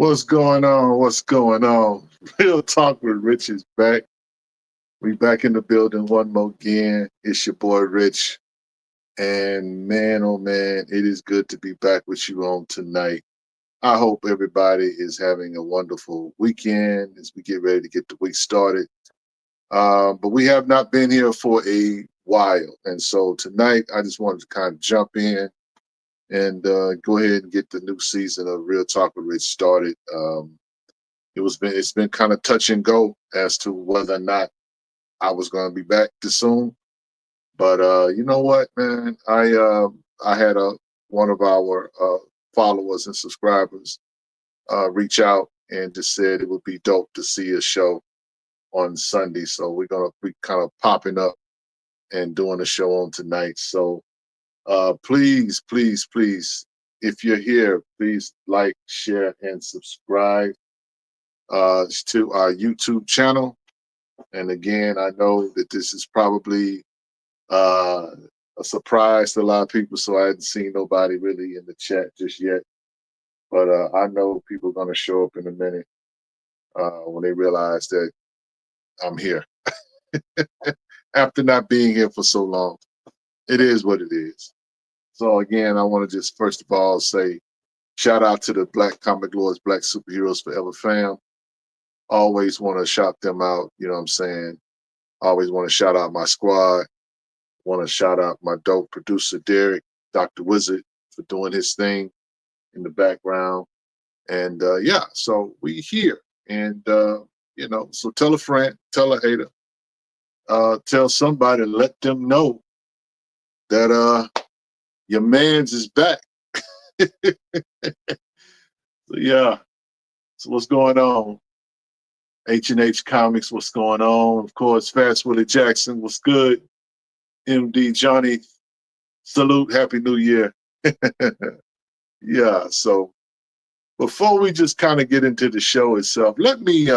What's going on? What's going on? Real Talk with Rich is back. We back in the building one more again. It's your boy Rich. And man, oh man, it is good to be back with you on tonight. I hope everybody is having a wonderful weekend as we get ready to get the week started. But we have not been here for a while. And so tonight, I just wanted to kind of jump in and go ahead and get the new season of Real Talk with Rich started. It's been kind of touch and go as to whether or not I was going to be back too soon. But you know what, man? I had one of our followers and subscribers reach out and just said it would be dope to see a show on Sunday. So we're gonna be kind of popping up and doing a show on tonight. So please, please, please, if you're here, please like, share, and subscribe to our YouTube channel. And again, I know that this is probably uh, a surprise to a lot of people, so I hadn't seen nobody really in the chat just yet. But I know people are going to show up in a minute when they realize that I'm here. After not being here for so long, it is what it is. So again, I want to just first of all say shout out to the Black Comic Lords, Black Superheroes Forever fam. Always want to shout them out, you know what I'm saying? Always want to shout out my squad. Want to shout out my dope producer, Derek, Dr. Wizard, for doing his thing in the background. And yeah, so we here. And, so tell a friend, tell a hater, tell somebody, let them know that your man's is back. So, yeah. So what's going on? H&H Comics, what's going on? Of course, Fast Willie Jackson, what's good? MD Johnny, salute, Happy New Year. Yeah, so before we just kind of get into the show itself, let me,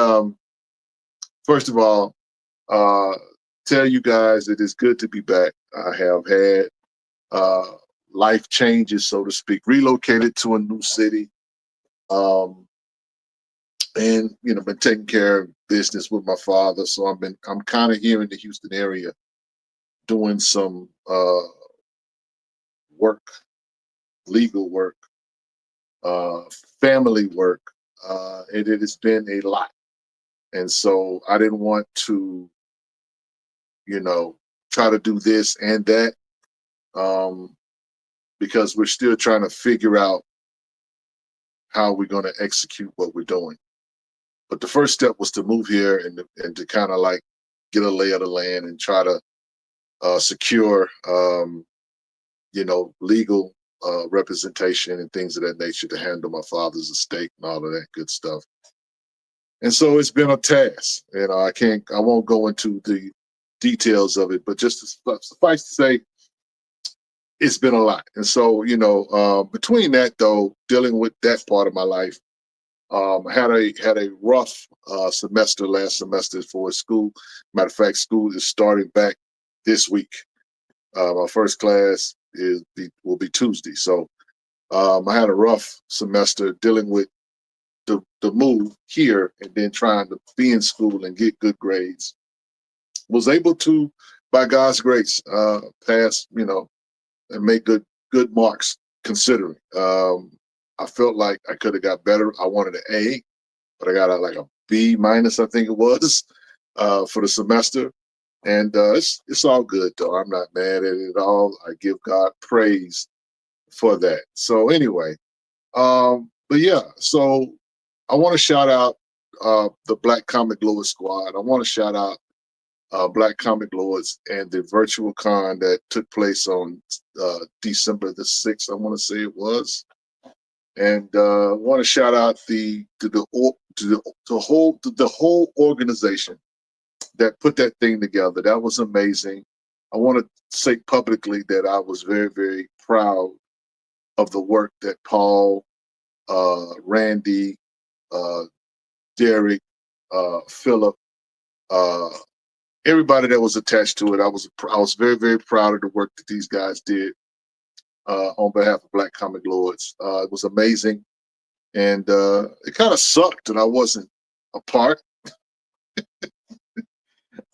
first of all, tell you guys that it's good to be back. I have had life changes, so to speak, relocated to a new city. And been taking care of business with my father, so I'm kind of here in the Houston area doing some work, legal work, family work. It has been a lot, and so I didn't want to, try to do this and that, because we're still trying to figure out how we're going to execute what we're doing. But the first step was to move here and to kind of like get a lay of the land and try to secure, legal representation and things of that nature to handle my father's estate and all of that good stuff. And so it's been a task. I won't go into the details of it, but just to suffice to say, it's been a lot. And so, between that though, dealing with that part of my life, had a rough semester last semester for school. Matter of fact, school is starting back this week. My first class will be Tuesday. So I had a rough semester dealing with the move here and then trying to be in school and get good grades. Was able to, by God's grace, pass, and make good marks considering. I felt like I could have got better. I wanted an A, but I got like a B minus, I think it was, for the semester. And it's all good though. I'm not mad at it at all. I give God praise for that. So anyway, but yeah, so I want to shout out the Black Comic Lords squad. I want to shout out Black Comic Lords and the virtual con that took place on December the 6th, I want to say it was. And I want to shout out the whole organization that put that thing together. That was amazing. I want to say publicly that I was very, very proud of the work that Paul, Randy, Derek, Philip, everybody that was attached to it. I was very, very proud of the work that these guys did on behalf of Black Comic Lords. It was amazing. And it kind of sucked that I wasn't a part.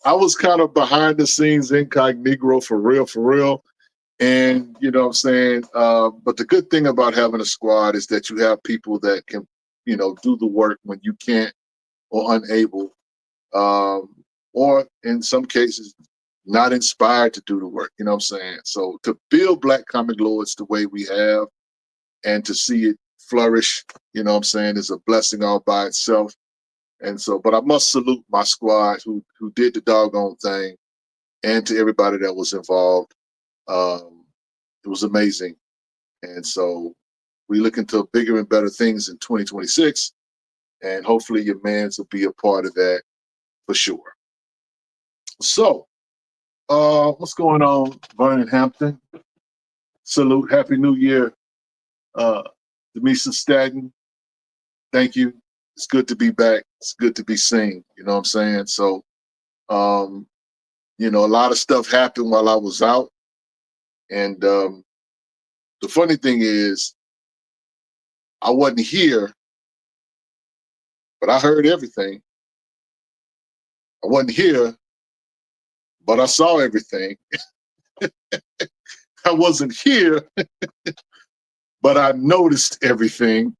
I was kind of behind the scenes incognito for real, for real. And you know what I'm saying? But the good thing about having a squad is that you have people that can, you know, do the work when you can't or unable, or in some cases, not inspired to do the work. You know what I'm saying? So to build Black Comic Lords the way we have and to see it flourish, you know what I'm saying, is a blessing all by itself. And so, but I must salute my squad who did the doggone thing, and to everybody that was involved. It was amazing. And so we looking to bigger and better things in 2026. And hopefully your mans will be a part of that for sure. So, what's going on, Vernon Hampton? Salute, Happy New Year, Demisa Staten. Thank you. It's good to be back. It's good to be seen. You know what I'm saying? So, you know, a lot of stuff happened while I was out. And the funny thing is, I wasn't here, but I heard everything. I wasn't here, but I saw everything. I wasn't here, but I noticed everything.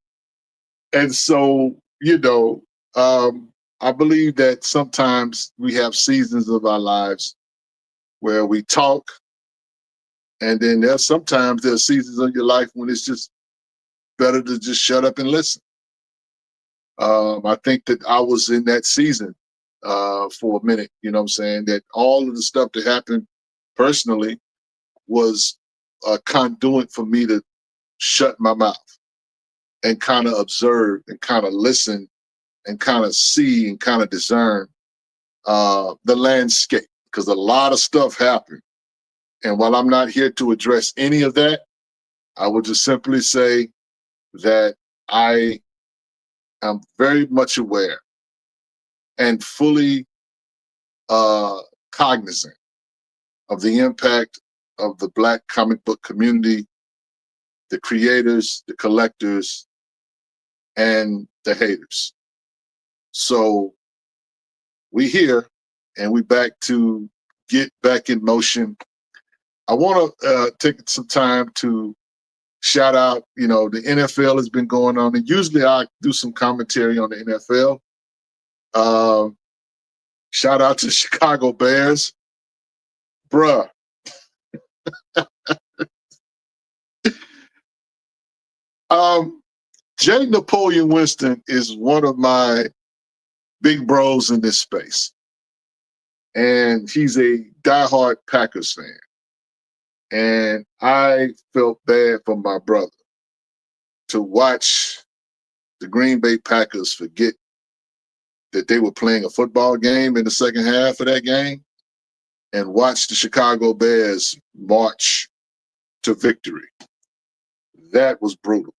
And so, you know, I believe that sometimes we have seasons of our lives where we talk, and then there's seasons of your life when it's just better to just shut up and listen. I think that I was in that season for a minute, you know what I'm saying, that all of the stuff that happened personally was a conduit for me to shut my mouth and kind of observe and kind of listen and kind of see and kind of discern the landscape, because a lot of stuff happened. And while I'm not here to address any of that, I would just simply say that I am very much aware and fully cognizant of the impact of the Black comic book community, the creators, the collectors, and the haters. So we here and we back to get back in motion. I want to take some time to shout out, you know, the NFL has been going on, and usually I do some commentary on the NFL. Shout out to the Chicago Bears. Bruh. Jay Napoleon Winston is one of my big bros in this space. And he's a diehard Packers fan. And I felt bad for my brother to watch the Green Bay Packers forget that they were playing a football game in the second half of that game and watch the Chicago Bears march to victory. That was brutal.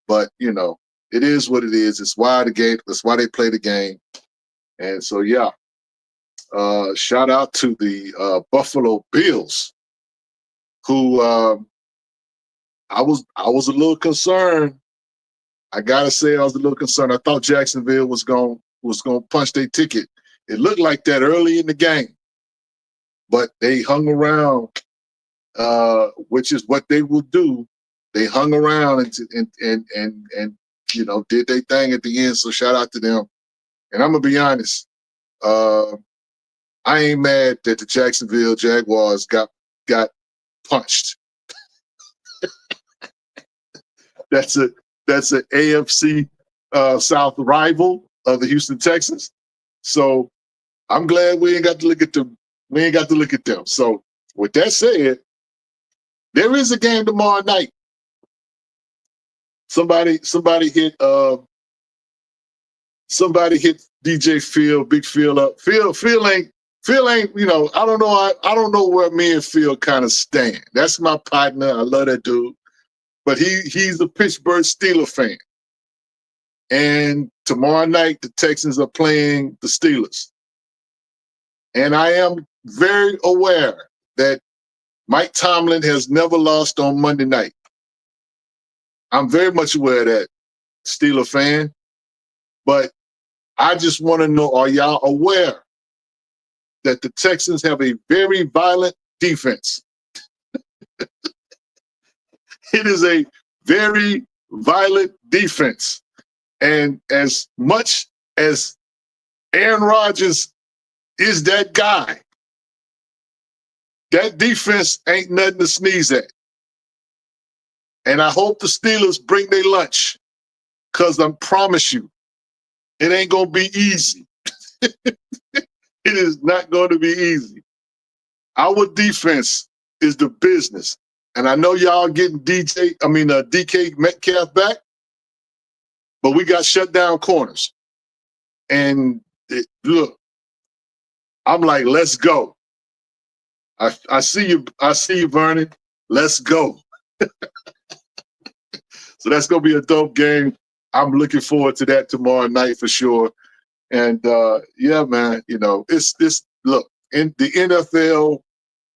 But, you know, it is what it is. It's why they play the game. And so, yeah, shout out to the Buffalo Bills, who I was a little concerned. I gotta say, I was a little concerned. I thought Jacksonville was going punch their ticket. It looked like that early in the game, but they hung around, which is what they will do. They hung around and you know, did their thing at the end. So shout out to them. And I'm gonna be honest, I ain't mad that the Jacksonville Jaguars got punched. That's an AFC South rival of the Houston Texans. So I'm glad we ain't got to look at them. We ain't got to look at them. So with that said, there is a game tomorrow night. Somebody hit DJ Phil, Big Phil up. Phil ain't, you know, I don't know where me and Phil kind of stand. That's my partner. I love that dude. But he's a Pittsburgh Steelers fan. And tomorrow night, the Texans are playing the Steelers. And I am very aware that Mike Tomlin has never lost on Monday night. I'm very much aware of that. Steeler fan, but I just want to know, are y'all aware that the Texans have a very violent defense? It is a very violent defense. And as much as Aaron Rodgers is that guy, that defense ain't nothing to sneeze at. And I hope the Steelers bring their lunch, because I promise you, it ain't going to be easy. It is not going to be easy. Our defense is the business. And I know y'all getting DK Metcalf back, but we got shut down corners. And look, I'm like, let's go. I see you, Vernon. Let's go. So that's gonna be a dope game. I'm looking forward to that tomorrow night for sure. And yeah, man, it's look, in the NFL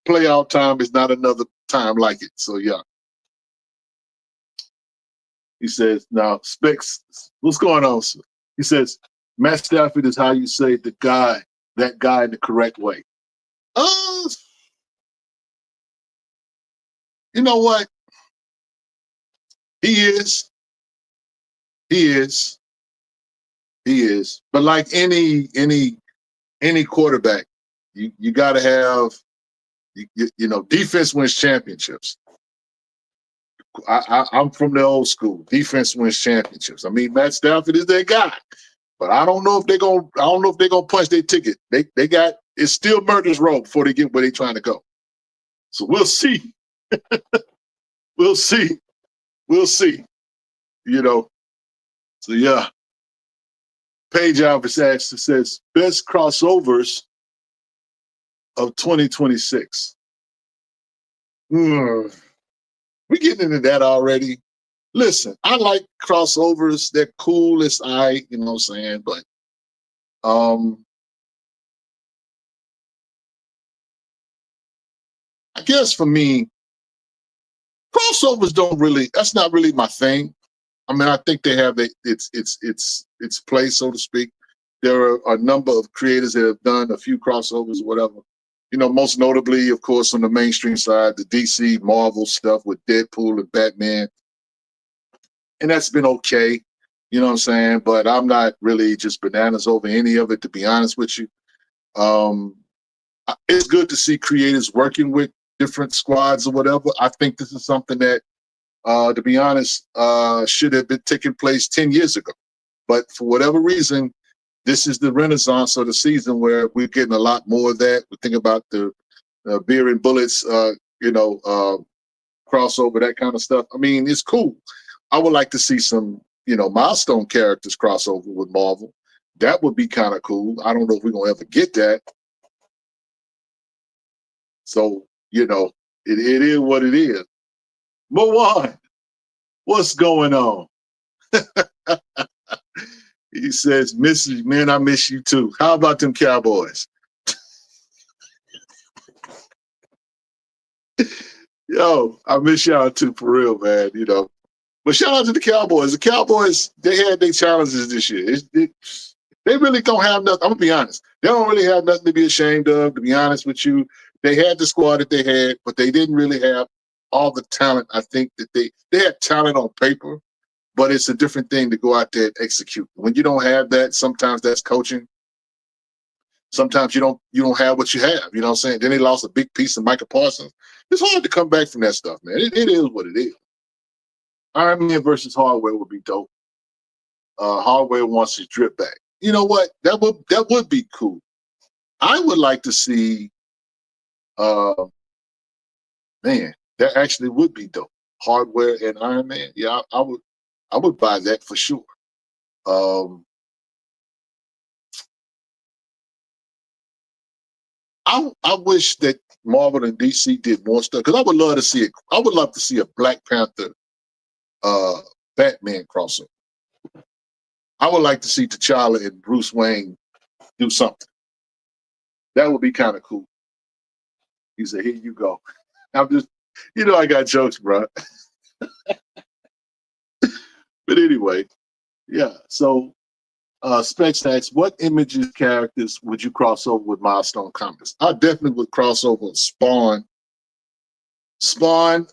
playoff time is not another time like it. So yeah. He says, now Specs, what's going on, sir? He says, Matt Stafford is how you say that guy in the correct way. You know what? He is. But like any quarterback, you got to have, defense wins championships. I'm from the old school. Defense wins championships. I mean, Matt Stafford is that guy, but I don't know if they're gonna punch their ticket. It's still murder's row before they get where they're trying to go. So we'll see. We'll see. So yeah. Paige Alvis asks, it says, best crossovers of 2026. We're getting into that already. Listen, I like crossovers. They're cool. It's you know what I'm saying? But I guess for me, crossovers that's not really my thing. I mean, I think they have its place, so to speak. There are a number of creators that have done a few crossovers or whatever. Most notably, of course, on the mainstream side, the DC Marvel stuff with Deadpool and Batman. And that's been okay, you know what I'm saying? But I'm not really just bananas over any of it, to be honest with you. It's good to see creators working with different squads or whatever. I think this is something that, to be honest, should have been taking place 10 years ago. But for whatever reason, this is the renaissance of the season where we're getting a lot more of that. We think about the Beer and Bullets, crossover, that kind of stuff. I mean, it's cool. I would like to see some, milestone characters crossover with Marvel. That would be kind of cool. I don't know if we're going to ever get that. So, it is what it is. Moan, what's going on? He says, man, I miss you too. How about them Cowboys? Yo, I miss y'all too, for real, man, But shout out to the Cowboys. The Cowboys, they had their challenges this year. They really don't have nothing. I'm going to be honest. They don't really have nothing to be ashamed of, to be honest with you. They had the squad that they had, but they didn't really have all the talent. I think that they had talent on paper, but it's a different thing to go out there and execute. When you don't have that, sometimes that's coaching. Sometimes you don't have what you have. You know what I'm saying? Then they lost a big piece of Micah Parsons. It's hard to come back from that stuff, man. It is what it is. Iron Man versus Hardware would be dope. Hardware wants his drip back. You know what? That would be cool. I would like to see. Man, that actually would be dope. Hardware and Iron Man. Yeah, I would buy that for sure. I wish that Marvel and DC did more stuff, because I would love to see it. I would love to see a Black Panther Batman crossover. I would like to see T'Challa and Bruce Wayne do something. That would be kind of cool. He said, here you go. I'm just, I got jokes, bro. But anyway, Yeah. So Specs asks, what images characters would you cross over with Milestone Comics? I definitely would cross over with Spawn. Spawn,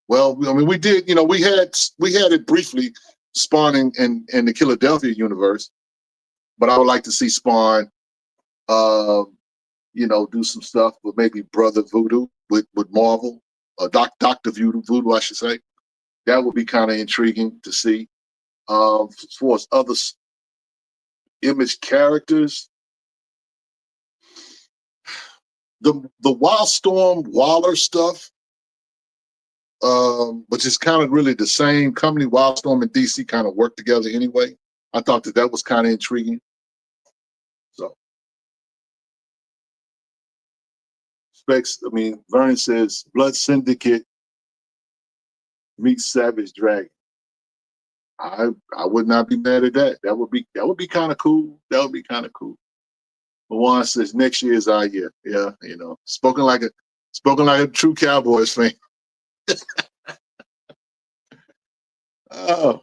well, I mean, we did, we had it briefly, Spawn in the Philadelphia universe, but I would like to see Spawn, uh, do some stuff with maybe Brother Voodoo with Marvel, Doctor Voodoo, I should say. That would be kind of intriguing to see. As far as other image characters, the Wildstorm Waller stuff, which is kind of really the same company. Wildstorm and DC kind of work together anyway. I thought that was kind of intriguing. So Specs, I mean, Vernon says Blood Syndicate meets Savage Dragon. I would not be mad at that. That would be kind of cool. That would be kind of cool. Juan says next year is our year. Yeah, spoken like a true Cowboys fan. Oh,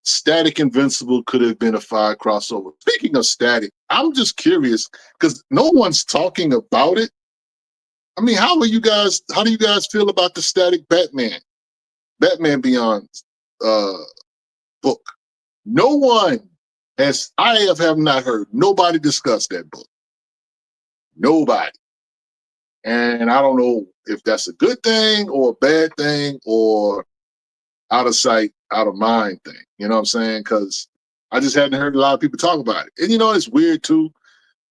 Static Invincible could have been a fire crossover. Speaking of Static, I'm just curious because no one's talking about it. I mean, how do you guys feel about the Static Batman Beyond book? No one have not heard nobody discuss that book. Nobody. And I don't know if that's a good thing or a bad thing or out of sight, out of mind thing. You know what I'm saying? Because I just hadn't heard a lot of people talk about it. And it's weird too.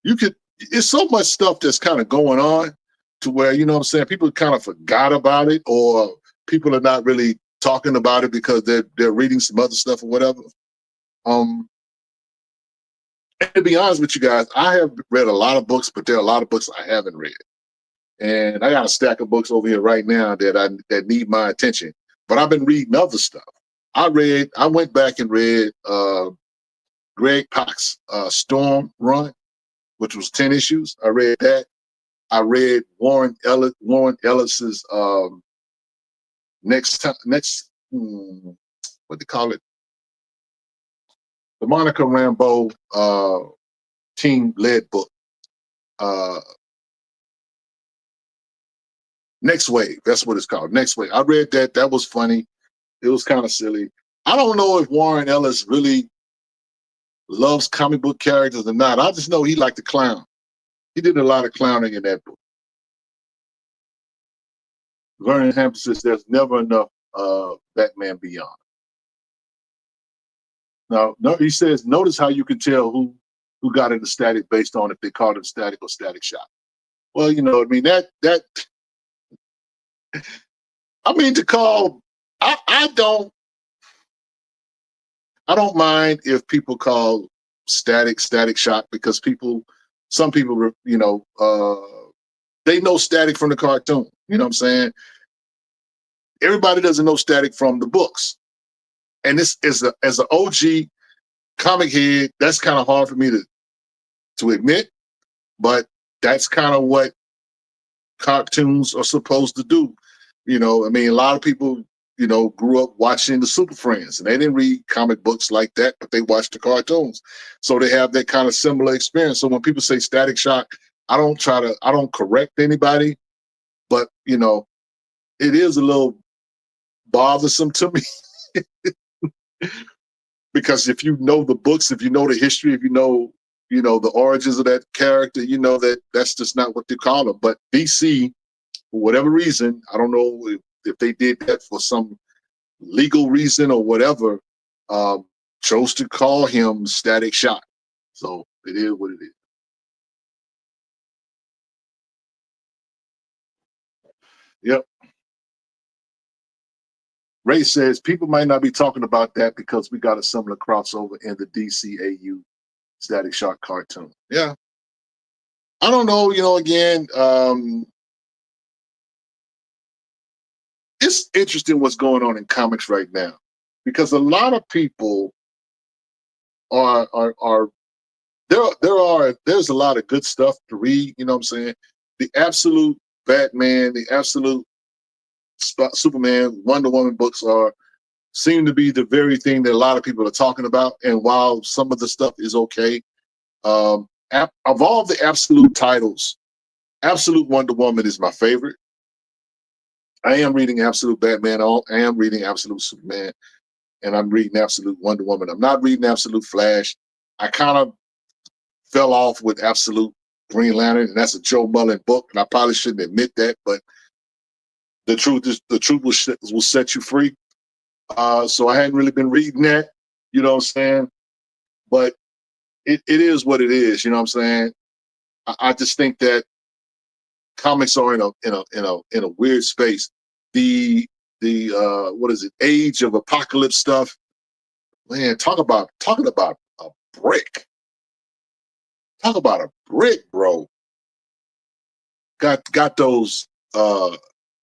It's so much stuff that's kind of going on to where, you know what I'm saying, people kind of forgot about it or people are not really talking about it because they're reading some other stuff or whatever. And to be honest with you guys, I have read a lot of books, but there are a lot of books I haven't read. And I got a stack of books over here right now that need my attention. But I've been reading other stuff. I went back and read Greg Pak's Storm Run, which was 10 issues. I read that. I read Warren Ellis's what they call it? The Monica Rambeau team-led book. Next Wave, that's what it's called. Next Wave. I read that. That was funny. It was kind of silly. I don't know if Warren Ellis really loves comic book characters or not. I just know he liked to clown. He did a lot of clowning in that book. Vernon Hampton says there's never enough Batman Beyond. Now, no, he says, notice how you can tell who got into Static based on if they called him Static or Static Shock. Well, I mean, to call, I don't mind if people call Static Shock because some people, they know Static from the cartoon. You know what I'm saying? Everybody doesn't know Static from the books. And this is as an OG comic head, that's kind of hard for me to admit, but that's kind of what cartoons are supposed to do. I mean, a lot of people, grew up watching the Super Friends and they didn't read comic books like that, but they watched the cartoons. So they have that kind of similar experience. So when people say Static Shock, I don't correct anybody, but it is a little bothersome to me. Because if you know the books, if you know the history, if you know the origins of that character, that's just not what they call them. But DC, for whatever reason, I don't know if they did that for some legal reason or whatever, chose to call him Static Shock. So it is what it is. Yep. Ray says people might not be talking about that because we got a similar crossover in the DCAU Static Shock cartoon. Yeah. I don't know, again, it's interesting what's going on in comics right now because a lot of people there's a lot of good stuff to read, you know what I'm saying? The absolute Batman, the absolute Superman, Wonder Woman books are seem to be the very thing that a lot of people are talking about. And while some of the stuff is okay, of all the absolute titles, Absolute Wonder Woman is my favorite. I am reading Absolute Batman. I am reading Absolute Superman, and I'm reading Absolute Wonder Woman. I'm not reading Absolute Flash. I kind of fell off with Absolute Green Lantern, and that's a Joe Mullen book, and I probably shouldn't admit that, but the truth will set you free. So I hadn't really been reading that, you know what I'm saying? But it is what it is, you know what I'm saying? I just think that comics are in a weird space. The what is it? Age of Apocalypse stuff. Man, talking about a brick. Talk about a brick, bro. Got those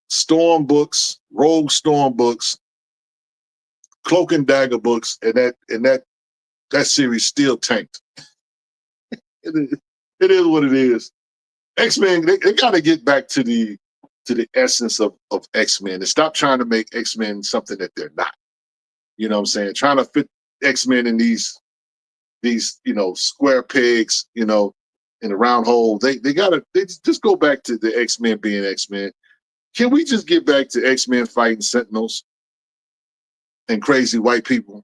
Storm books, Rogue Storm books, Cloak and Dagger books, and that series still tanked. It is what it is. X-Men, they got to get back to the essence of X-Men and stop trying to make X-Men something that they're not. You know what I'm saying? Trying to fit X-Men in these square pegs, in a round hole. They just go back to the X-Men being X-Men. Can we just get back to X-Men fighting Sentinels and crazy white people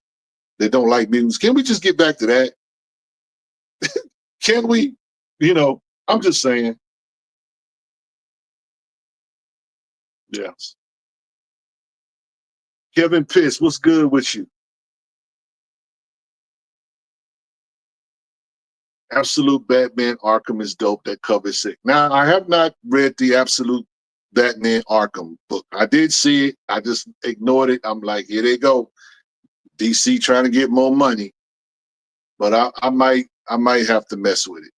that don't like mutants? Can we just get back to that? Can we? I'm just saying. Yes. Kevin Pitts, what's good with you? Absolute Batman Arkham is dope. That cover is sick. Now, I have not read the Absolute Batman Arkham book. I did see it. I just ignored it. I'm like, here they go. DC trying to get more money. But I might have to mess with it.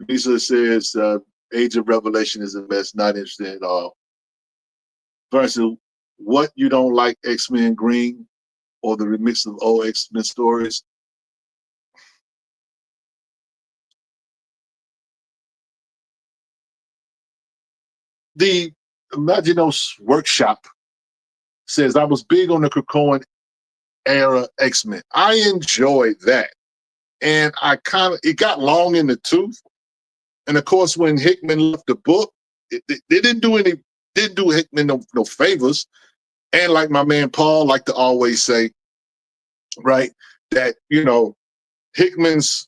Lisa says Age of Revelation is a mess, not interested at all. Versus what you don't like, X-Men Green or the remix of old X-Men stories. The Imaginos Workshop says, I was big on the Krakoan era X-Men. I enjoyed that. And it got long in the tooth. And of course, when Hickman left the book, they didn't do Hickman no favors. And like my man Paul liked to always say, right, that, Hickman's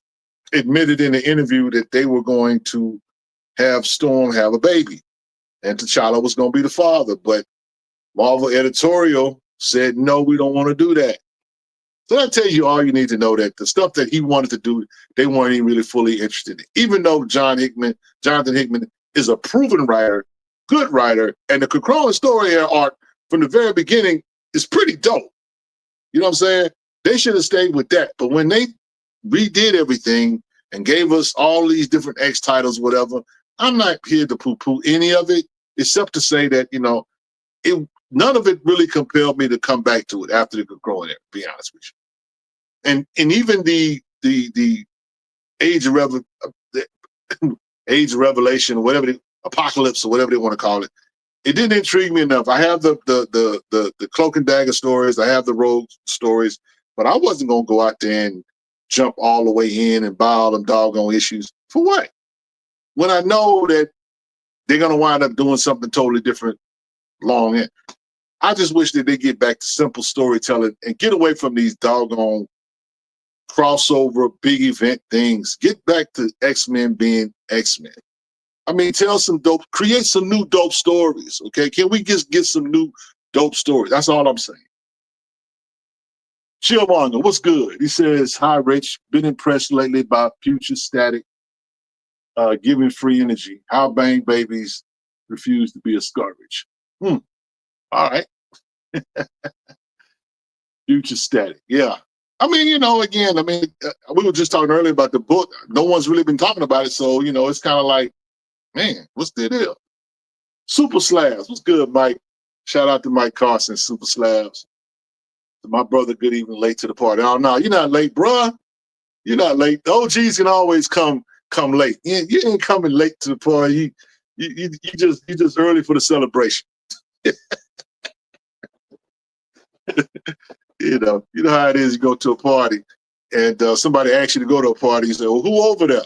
admitted in the interview that they were going to have Storm have a baby and T'Challa was going to be the father. But Marvel editorial said, no, we don't want to do that. So that tells you all you need to know, that the stuff that he wanted to do, they weren't even really fully interested in. Even though Jonathan Hickman is a proven writer, good writer, and the Krakoan story arc from the very beginning is pretty dope. You know what I'm saying? They should have stayed with that. But when they redid everything and gave us all these different X titles, whatever, I'm not here to poo-poo any of it, except to say that, none of it really compelled me to come back to it after the Krakoan era, to be honest with you. And even the Age of Revelation, or whatever, Apocalypse, or whatever they want to call it, it didn't intrigue me enough. I have the Cloak and Dagger stories, I have the Rogue stories, but I wasn't gonna go out there and jump all the way in and buy all them doggone issues. For what? When I know that they're gonna wind up doing something totally different long end. I just wish that they get back to simple storytelling and get away from these doggone crossover big event things. Get back to X-Men being X-Men. I mean, create some new dope stories, okay? Can we just get some new dope stories? That's all I'm saying. Chillmonger, what's good? He says, hi, Rich. Been impressed lately by Future Static giving free energy. How Bang Babies refuse to be a scourge. All right. Future Static, yeah. I mean, again, we were just talking earlier about the book. No one's really been talking about it, so, it's kind of like, man, what's the deal? Super Slabs, what's good, Mike? Shout out to Mike Carson, Super Slabs. To my brother, good evening, late to the party. Oh, no, you're not late, bruh. You're not late. The OGs can always come late. You ain't coming late to the party. You just early for the celebration. You know how it is. You go to a party, and somebody asks you to go to a party. You say, "Well, who over there?"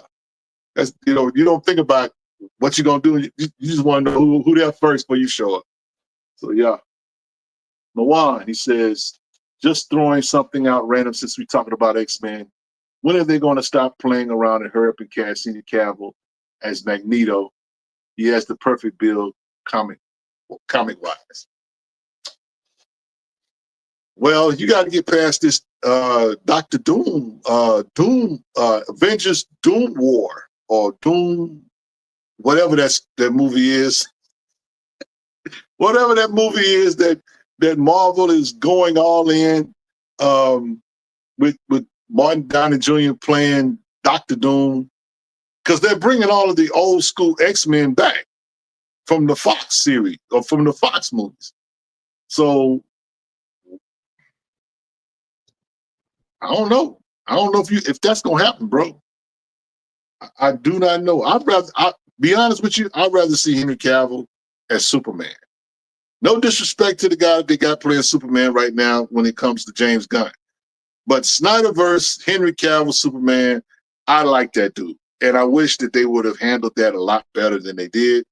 That's you don't think about what you're gonna do. You just want to know who there first before you show up. So yeah, Mawan, he says, just throwing something out random since we're talking about X-Men. When are they going to stop playing around and hurry up and cast Henry Cavill as Magneto? He has the perfect build, comic wise. Well, you got to get past this Doctor Doom, Avengers Doom War, or Doom, whatever that movie is. Whatever that movie is that Marvel is going all in with Martin Downey Jr. playing Doctor Doom, because they're bringing all of the old school X-Men back from the Fox series or from the Fox movies. So I don't know. I don't know if that's gonna happen, bro. I do not know. Be honest with you, I'd rather see Henry Cavill as Superman. No disrespect to the guy they got playing Superman right now when it comes to James Gunn. But Snyderverse, Henry Cavill, Superman, I like that dude. And I wish that they would have handled that a lot better than they did.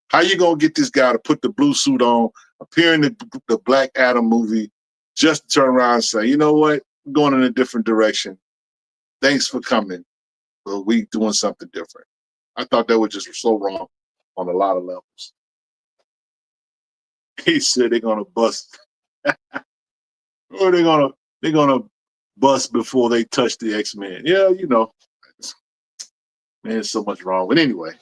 How you going to get this guy to put the blue suit on, appear in the Black Adam movie, just to turn around and say, you know what, I'm going in a different direction. Thanks for coming. But we doing something different. I thought that was just so wrong on a lot of levels. He said they're going to bust. Or they're gonna bust before they touch the X-Men. Yeah, man, so much wrong. But anyway,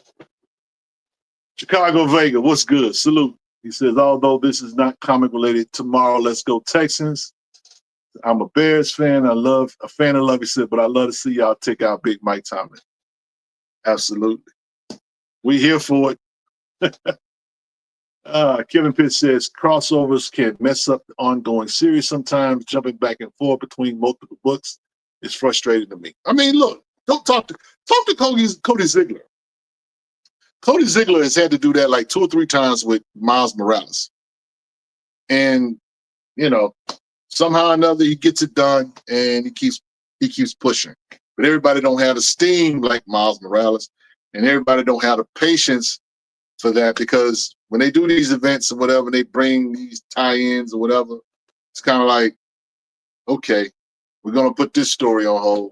Chicago Vega, what's good? Salute. He says, although this is not comic related, tomorrow let's go Texans. I'm a Bears fan. A fan of love. He said, but I love to see y'all take out Big Mike Tomlin. Absolutely, we here for it. Kevin Pitts says crossovers can mess up the ongoing series sometimes. Jumping back and forth between multiple books is frustrating to me. I mean, look, don't talk to Cody Ziegler. Cody Ziegler has had to do that like 2 or 3 times with Miles Morales, and somehow or another he gets it done, and he keeps pushing. But everybody don't have the steam like Miles Morales, and everybody don't have the patience for that, because when they do these events or whatever, they bring these tie-ins or whatever, it's kind of like, okay, we're going to put this story on hold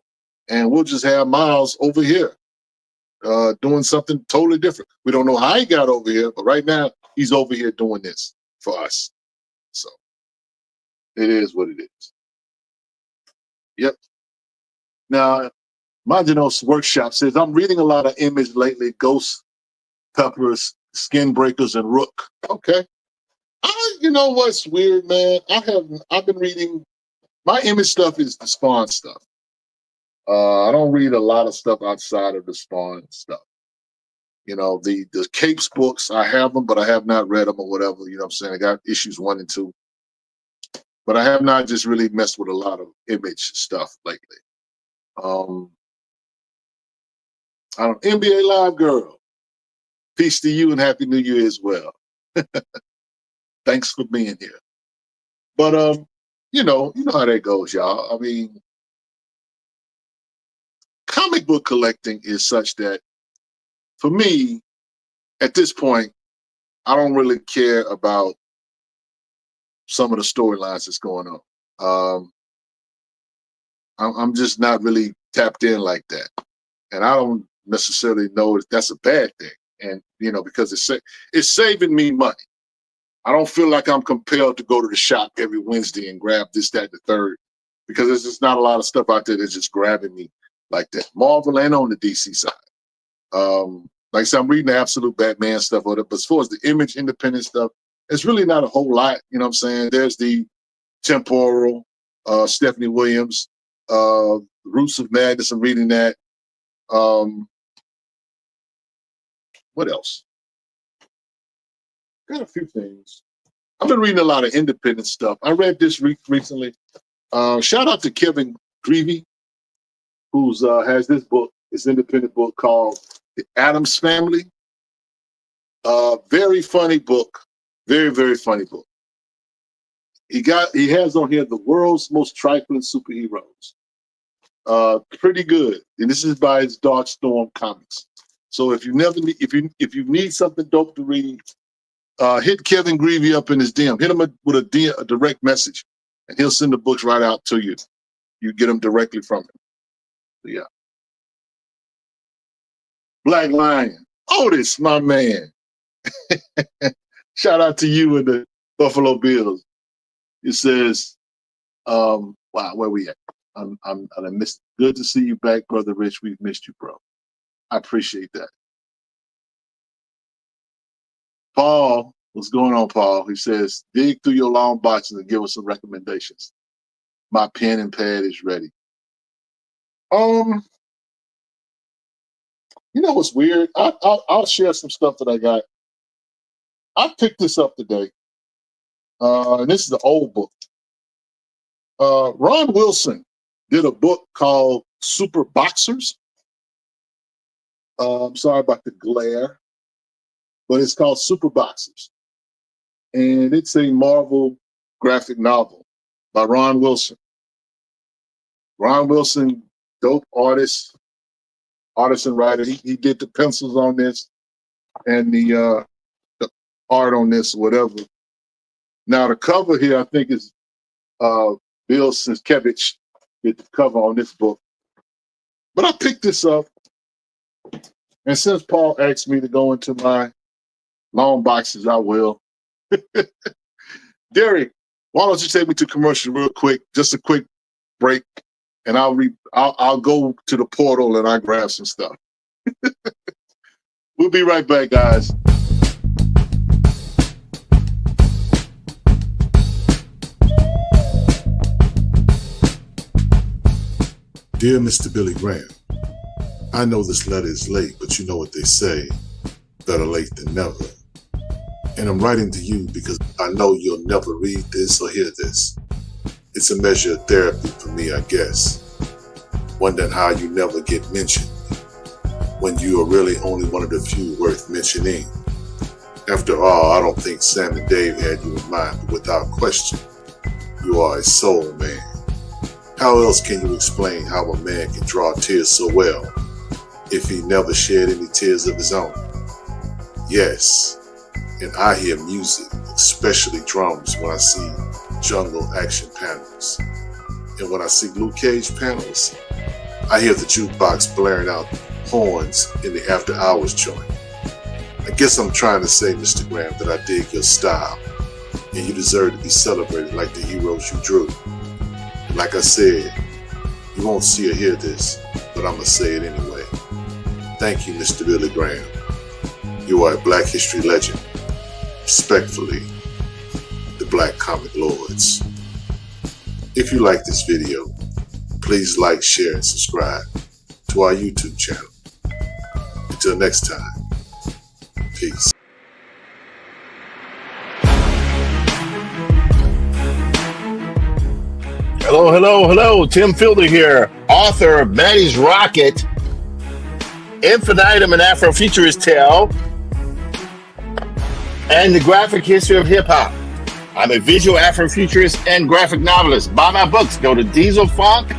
and we'll just have Miles over here doing something totally different. We don't know how he got over here, but right now he's over here doing this for us. So it is what it is. Yep. Now, Majinos Workshop says, I'm reading a lot of Image lately, Ghost Peppers, Skin Breakers, and Rook. Okay. You know what's weird, man? I've been reading, my Image stuff is the Spawn stuff. I don't read a lot of stuff outside of the Spawn stuff. The Capes books, I have them, but I have not read them or whatever. You know what I'm saying? I got issues 1 and 2. But I have not just really messed with a lot of Image stuff lately. NBA Live Girl. Peace to you and Happy New Year as well. Thanks for being here. But you know how that goes, y'all. I mean, comic book collecting is such that, for me, at this point, I don't really care about some of the storylines that's going on. I'm just not really tapped in like that, and I don't necessarily know if that's a bad thing. And because it's saving me money. I don't feel like I'm compelled to go to the shop every Wednesday and grab this, that, and the third, because there's just not a lot of stuff out there that's just grabbing me like that. Marvel and on the DC side. Like I said, I'm reading the Absolute Batman stuff, but as far as the Image independent stuff, it's really not a whole lot. You know what I'm saying? There's the Temporal, Stephanie Williams, Roots of Madness. I'm reading that. What else? Got a few things. I've been reading a lot of independent stuff. I read this recently. Shout out to Kevin Greavy, who's has this book, this independent book called The Addams Family. Very funny book. Very, very funny book. He has on here the world's most trifling superheroes. Pretty good. And this is by his Dark Storm Comics. So if you need something dope to read, hit Kevin Greavy up in his DM. Hit him with a direct message, and he'll send the books right out to you. You get them directly from him. So yeah. Black Lion. Otis, my man. Shout out to you and the Buffalo Bills. It says, wow, where we at? I missed. Good to see you back, Brother Rich. We've missed you, bro. I appreciate that. Paul, what's going on, Paul? He says, dig through your long boxes and give us some recommendations. My pen and pad is ready. You know what's weird? I'll share some stuff that I got. I picked this up today. And this is an old book. Ron Wilson did a book called Super Boxers. I'm sorry about the glare, but it's called Super Boxers. And it's a Marvel graphic novel by Ron Wilson. Ron Wilson, dope artist and writer. He did the pencils on this and the art on this, whatever. Now the cover here, I think, is Bill Sienkiewicz did the cover on this book. But I picked this up, and since Paul asked me to go into my long boxes, I will. Derek, why don't you take me to commercial real quick? Just a quick break, and I'll go to the portal and I grab some stuff. We'll be right back, guys. Dear Mr. Billy Graham, I know this letter is late, but you know what they say, better late than never. And I'm writing to you because I know you'll never read this or hear this. It's a measure of therapy for me, I guess. Wondering how you never get mentioned when you are really only one of the few worth mentioning. After all, I don't think Sam and Dave had you in mind, but without question, you are a soul man. How else can you explain how a man can draw tears so well if he never shed any tears of his own? Yes, and I hear music, especially drums, when I see jungle action panels. And when I see Luke Cage panels, I hear the jukebox blaring out horns in the after hours joint. I guess I'm trying to say, Mr. Graham, that I dig your style, and you deserve to be celebrated like the heroes you drew. And like I said, you won't see or hear this, but I'm going to say it anyway. Thank you, Mr. Billy Graham. You are a Black history legend. Respectfully, the Black Comic Lords. If you like this video, please like, share, and subscribe to our YouTube channel. Until next time, peace. Hello. Tim Fielder here, author of Maddie's Rocket, Infinitum and Afrofuturist Tale, and the Graphic History of Hip Hop. I'm a visual Afrofuturist and graphic novelist. Buy my books. Go to Diesel Funk,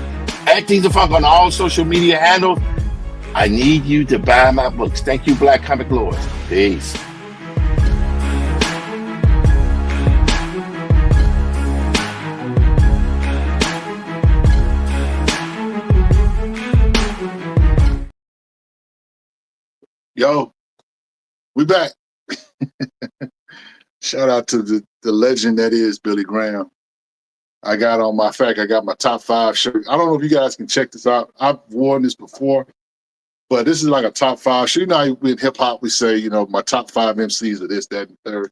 at Diesel Funk on all social media handles. I need you to buy my books. Thank you, Black Comic Lords. Peace. Yo, we back. Shout out to the legend that is Billy Graham. I got my top 5 shirt. I don't know if you guys can check this out. I've worn this before, but this is like a top 5 shirt. You know, in hip hop, we say, my top 5 MCs of this, that, and third.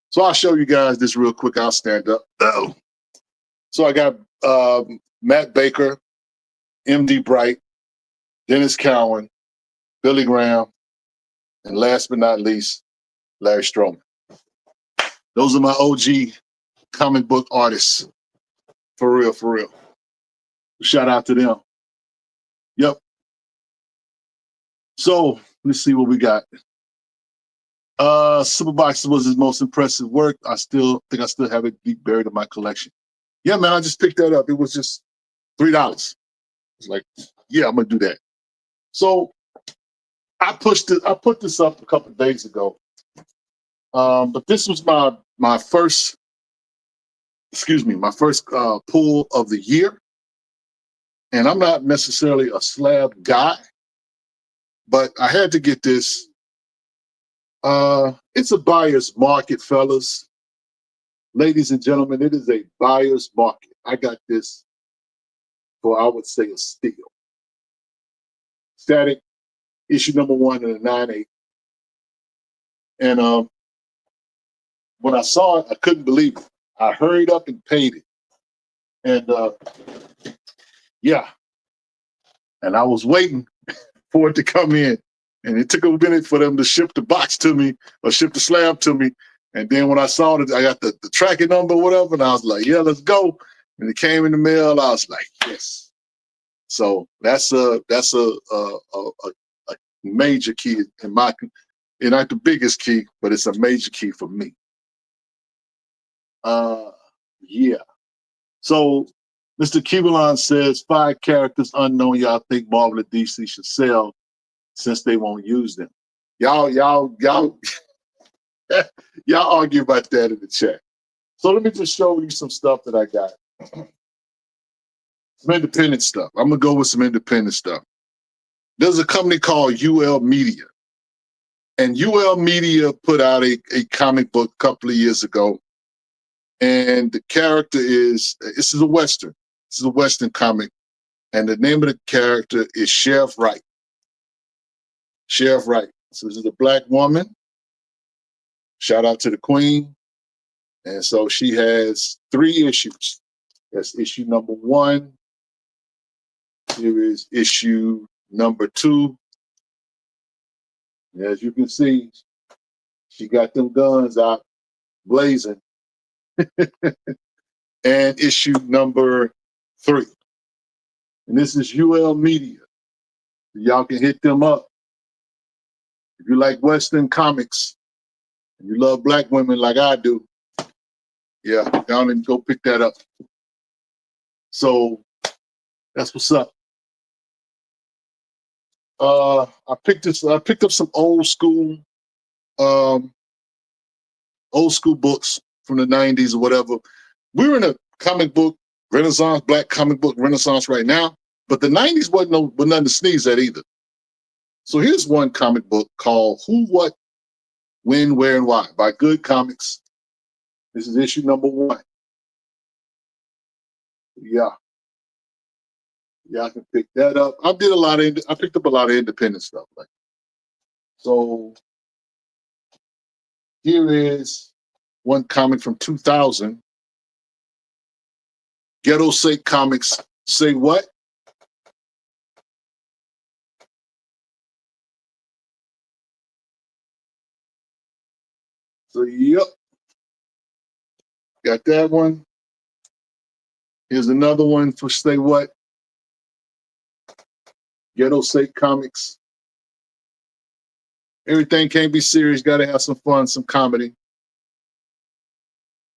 So I'll show you guys this real quick. I'll stand up. So I got Matt Baker, MD Bright, Dennis Cowan, Billy Graham, and last but not least, Larry Stroman. Those are my OG comic book artists. For real. Shout out to them. Yep. So let's see what we got. Superbox was his most impressive work. I still think I still have it deep buried in my collection. Yeah, man, I just picked that up. It was just $3. It's like, yeah, I'm gonna do that. So I put this up a couple of days ago. But this was my first pull of the year. And I'm not necessarily a slab guy, but I had to get this. It's a buyer's market, fellas. Ladies and gentlemen, it is a buyer's market. I got this for, I would say, a steal. Static, issue number 1 in a 9/8. And when I saw it, I couldn't believe it. I hurried up and paid it. And yeah, and I was waiting for it to come in. And it took a minute for them to ship the box to me or ship the slab to me. And then when I saw it, I got the tracking number or whatever, and I was like, yeah, let's go. And it came in the mail. I was like, yes. So that's a major key in my, it not the biggest key, but it's a major key for me. Yeah. So Mr. Kibalon says 5 characters unknown y'all think Marvel and DC should sell since they won't use them. Y'all argue about that in the chat. So let me just show you some stuff that I got. Some independent stuff. I'm gonna go with some independent stuff. There's a company called UL Media. And UL Media put out a comic book a couple of years ago. And the character this is a Western. This is a Western comic. And the name of the character is Sheriff Wright. Sheriff Wright. So this is a Black woman. Shout out to the Queen. And so she has 3 issues. That's issue number 1. Here is issue number 2. And as you can see, she got them guns out blazing. And issue number 3. And this is UL Media. Y'all can hit them up. If you like Western comics and you love Black women like I do, yeah, down and go pick that up. So that's what's up. I picked up some old school books from the 90s or whatever. We're in a comic book renaissance, Black comic book renaissance right now, but the 90s wasn't nothing to sneeze at either. So here's one comic book called Who, What, When, Where, and Why by Good Comics. This is issue number 1. Yeah. Yeah, I can pick that up. I picked up a lot of independent stuff. So here is one comic from 2000. Ghetto Sake Comics. Say what? So, yep. Got that one. Here's another one for Say What? Ghetto Sake Comics. Everything can't be serious. Got to have some fun, some comedy.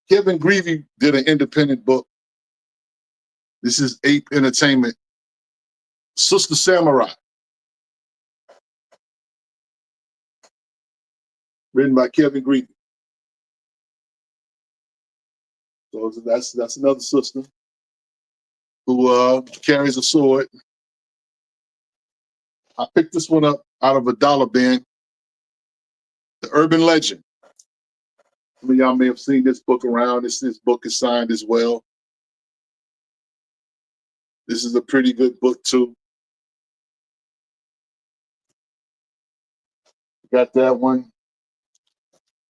Kevin Greavy did an independent book. This is Ape Entertainment. Sister Samurai. Written by Kevin Greavy. So that's another sister who carries a sword. I picked this one up out of a dollar bin. The Urban Legend. Some of y'all may have seen this book around. This book is signed as well. This is a pretty good book too. Got that one.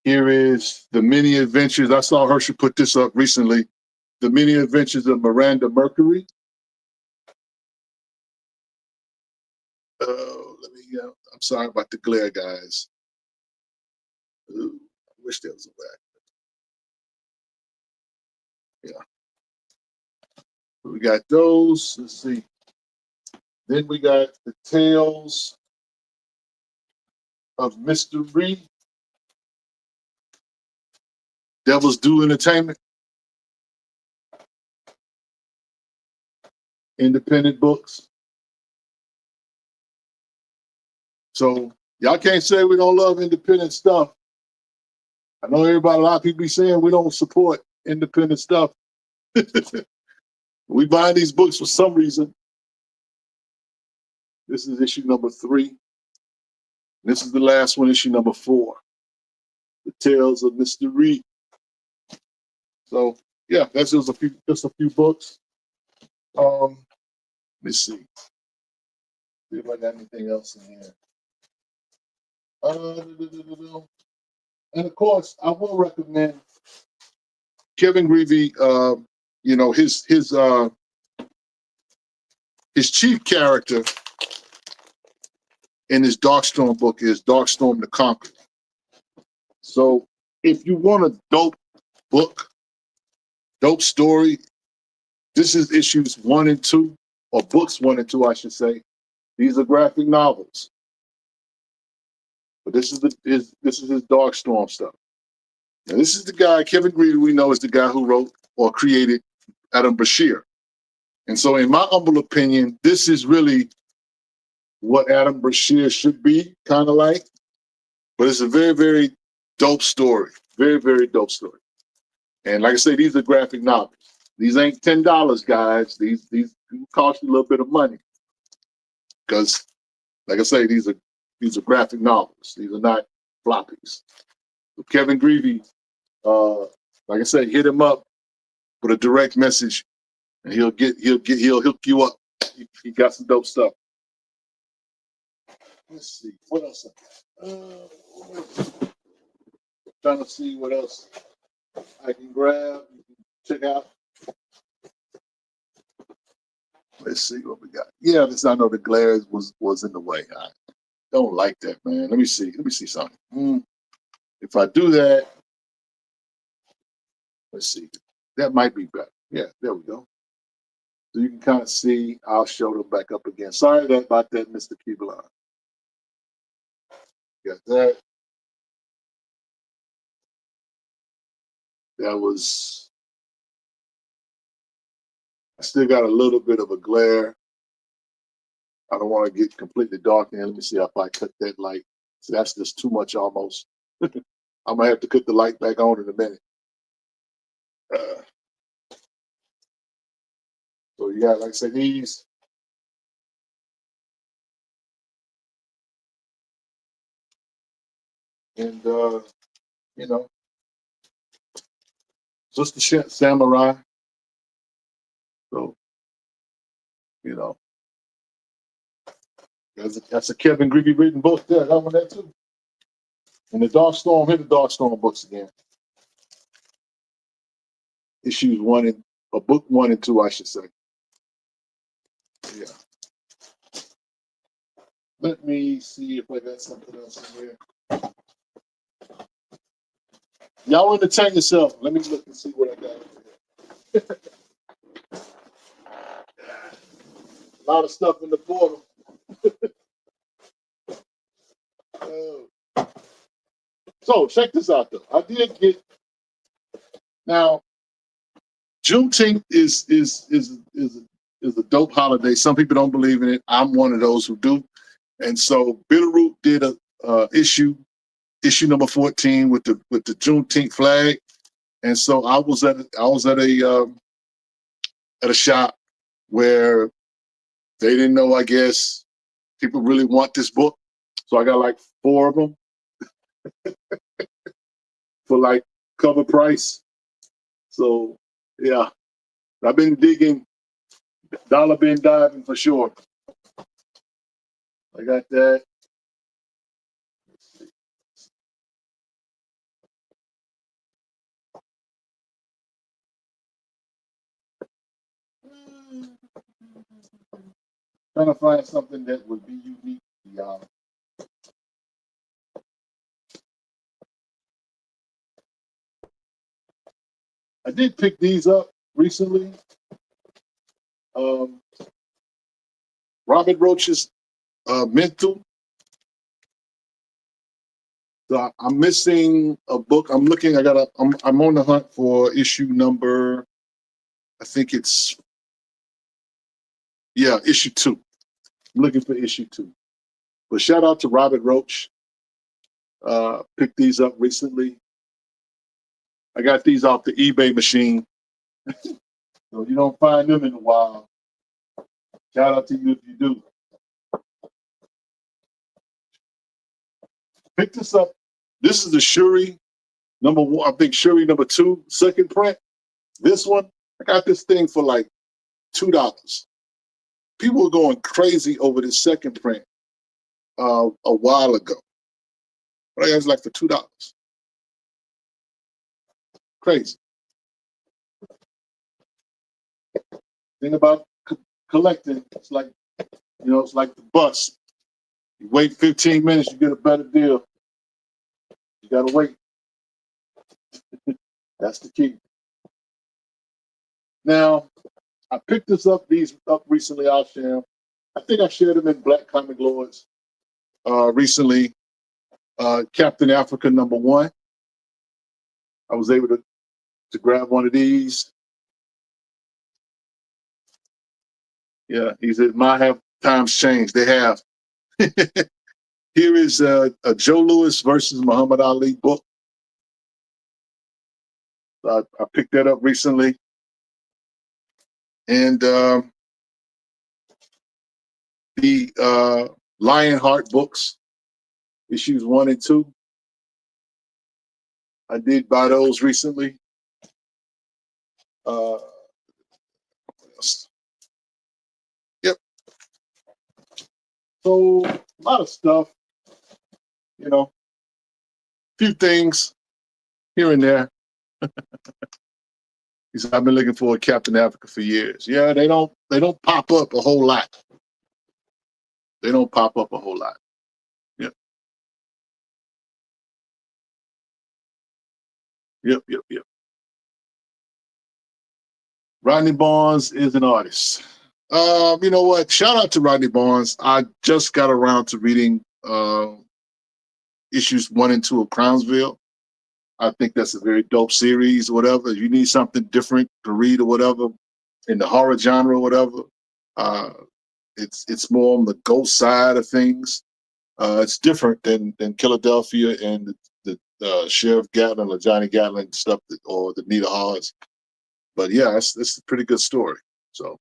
Here is The Many Adventures. I saw Herschel put this up recently. The Many Adventures of Miranda Mercury. I'm sorry about the glare, guys. Ooh, I wish there was a back. Yeah. We got those. Let's see. Then we got the Tales of Mystery. Devil's Due Entertainment, independent books. So y'all can't say we don't love independent stuff. I know everybody, a lot of people be saying we don't support independent stuff. We buy these books for some reason. This is issue number 3. This is the last one, issue number 4. The Tales of Mr. Reed. So yeah, that's just a few books. Let's see. See if I got anything else in here. And of course, I will recommend Kevin Greavy. You know, his chief character in his Darkstorm book is Darkstorm the Conqueror. So if you want a dope book, dope story, this is issues 1 and 2, or books 1 and 2, I should say. These are graphic novels. But this is his Darkstorm stuff. Now, this is the guy, Kevin Greavy, we know is the guy who wrote or created Adam Brashear. And so in my humble opinion, this is really what Adam Brashear should be, kind of like. But it's a very, very dope story. Very, very dope story. And like I say, these are graphic novels. These ain't $10, guys. These cost you a little bit of money. Because, like I say, these are graphic novels. These are not floppies. So Kevin Greavy, like I said, hit him up with a direct message, and he'll hook you up. He got some dope stuff. Let's see what else I got. Trying to see what else I can grab. Check out. Let's see what we got. Yeah, I know the glare was in the way. I don't like that, man. Let me see something. If I do that, let's see. That might be better. Yeah, there we go. So you can kind of see. I'll show them back up again. Sorry about that, Mr. Kiblan. Got that. That was. I still got a little bit of a glare. I don't want to get completely dark in. Let me see if I cut that light. So that's just too much almost. I'm gonna have to cut the light back on in a minute. So you got, like I said, these. And you know, Sister Samurai. So, you know, that's a Kevin Greavy written book there. That one there too. And the Darkstorm, hit the Darkstorm books again. Issues 1 and book 1 and 2, I should say. Yeah. Let me see if I got something else in here. Y'all entertain yourself. Let me look and see what I got over here. A lot of stuff in the portal. So check this out, though. I did get now. Juneteenth is a dope holiday. Some people don't believe in it. I'm one of those who do. And so Bitterroot did a issue number 14 with the Juneteenth flag. And so I was at a shop where they didn't know, I guess, people really want this book. So I got like 4 of them for like cover price. So yeah, I've been digging, dollar bin diving for sure. I got that. Trying to find something that would be unique to y'all. I did pick these up recently. Robert Roach's Mental. So I'm missing a book. I'm looking. I'm on the hunt for issue number. I think it's issue 2. I'm looking for issue 2. But shout out to Robert Roach. Picked these up recently. I got these off the eBay machine. So you don't find them in a while. Shout out to you if you do. Pick this up. This is the Shuri number 1. I think Shuri number 2, second print. This one, I got this thing for like $2. People were going crazy over this second print a while ago. But I got it like for $2. Crazy. Thing about collecting, it's like the bus. You wait 15 minutes, you get a better deal. You gotta wait. That's the key. Now, I picked these up recently, Asham. I think I shared them in Black Comic Lords recently. Captain Africa number 1. I was able to grab one of these. Yeah, he said, "My have times changed." They have. Here is a Joe Louis versus Muhammad Ali book. I picked that up recently. And the Lionheart books, issues 1 and 2. I did buy those recently. What else? Yep. So a lot of stuff, a few things here and there. He said, "I've been looking for a Captain Africa for years." Yeah, they don't pop up a whole lot. They don't pop up a whole lot. Yep. Yep. Rodney Barnes is an artist. You know what? Shout out to Rodney Barnes. I just got around to reading issues 1 and 2 of Crownsville. I think that's a very dope series or whatever. If you need something different to read or whatever, in the horror genre or whatever, it's more on the ghost side of things. It's different than Philadelphia and the Sheriff Gatlin or Johnny Gatlin stuff or the Nita Hawes. But yeah, it's a pretty good story. So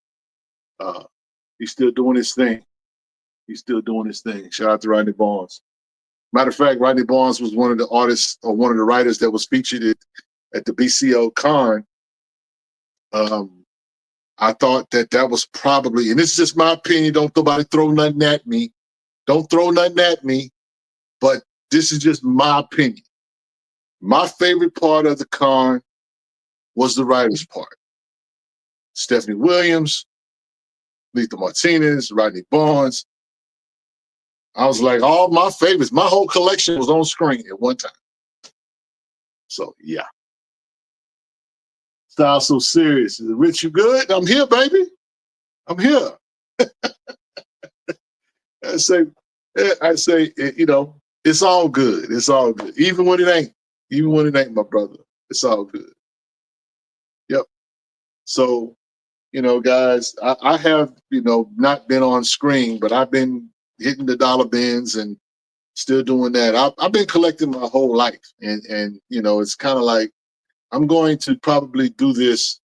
he's still doing his thing. Shout out to Rodney Barnes. Matter of fact, Rodney Barnes was one of the artists or one of the writers that was featured at the BCO Con. I thought that was probably, and this is just my opinion, don't nobody throw nothing at me. Don't throw nothing at me, but this is just my opinion. My favorite part of the con was the writers' part. Stephanie Williams, Letha Martinez, Rodney Barnes. I was like, all my favorites, my whole collection was on screen at one time. So, yeah. Style so serious. Is it Rich, you good? I'm here, baby. I'm here. I say, it's all good. It's all good. Even when it ain't, my brother, it's all good. Yep. So, guys, I have, not been on screen, but I've been hitting the dollar bins and still doing that. I've been collecting my whole life. And it's kind of like, I'm going to probably do this,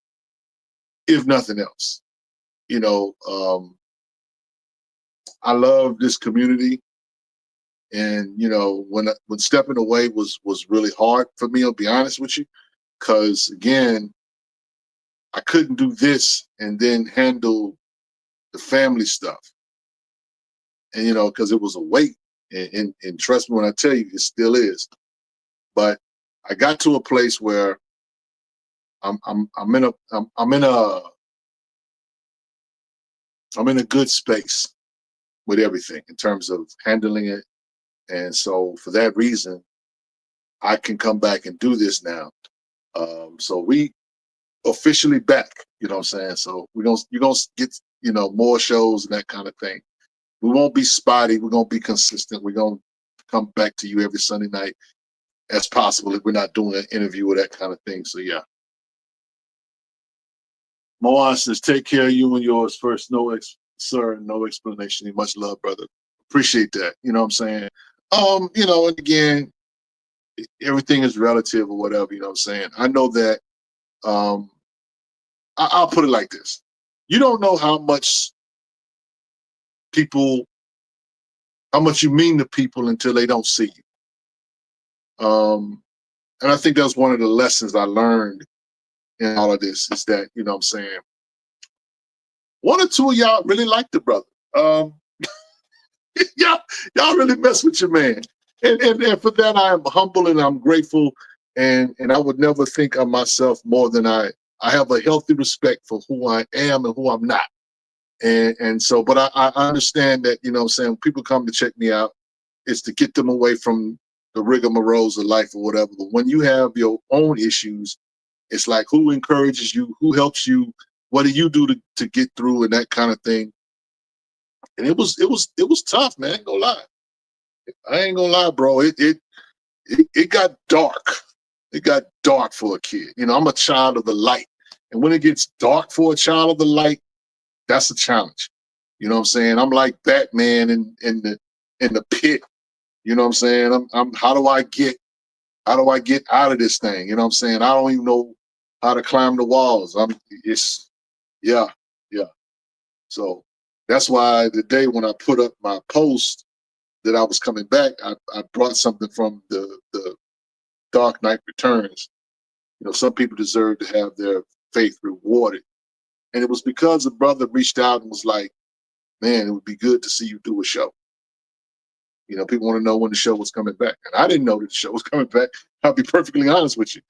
if nothing else. I love this community. And, when stepping away was really hard for me, I'll be honest with you, because, again, I couldn't do this and then handle the family stuff. And, because it was a weight. And trust me when I tell you, it still is. But I got to a place where I'm in a good space with everything in terms of handling it. And so for that reason, I can come back and do this now. So we officially back, you know what I'm saying? So you're gonna get, more shows and that kind of thing. We won't be spotty, we're gonna be consistent. We're gonna come back to you every Sunday night. as possible if we're not doing an interview or that kind of thing. So yeah. Moan says, take care of you and yours first. No sir, no explanation. Much love, brother. Appreciate that. You know what I'm saying? You know, and again, everything is relative or whatever, you know what I'm saying? I know that I'll put it like this. You don't know how much you mean to people until they don't see you. And I think that's one of the lessons I learned in all of this is that, you know what I'm saying, one or two of y'all really like the brother. Y'all really mess with your man. And for that, I am humble and I'm grateful. And I would never think of myself more than I have a healthy respect for who I am and who I'm not. And so, but I understand that, you know what I'm saying, when people come to check me out, it's to get them away from the rigmaroles of life or whatever. But when you have your own issues, it's like, who encourages you? Who helps you? What do you do to get through and that kind of thing? And it was tough, man. I ain't gonna lie. I ain't gonna lie, bro. It got dark. It got dark for a kid. You know, I'm a child of the light. And when it gets dark for a child of the light, that's a challenge. You know what I'm saying? I'm like Batman in the pit. You know what I'm saying? I'm how do I get out of this thing? You know what I'm saying? I don't even know how to climb the walls. Yeah. So that's why the day when I put up my post that I was coming back, I brought something from the Dark Knight Returns. You know, some people deserve to have their faith rewarded. And it was because the brother reached out and was like, man, it would be good to see you do a show. You know, people want to know when the show was coming back. And I didn't know that the show was coming back. I'll be perfectly honest with you.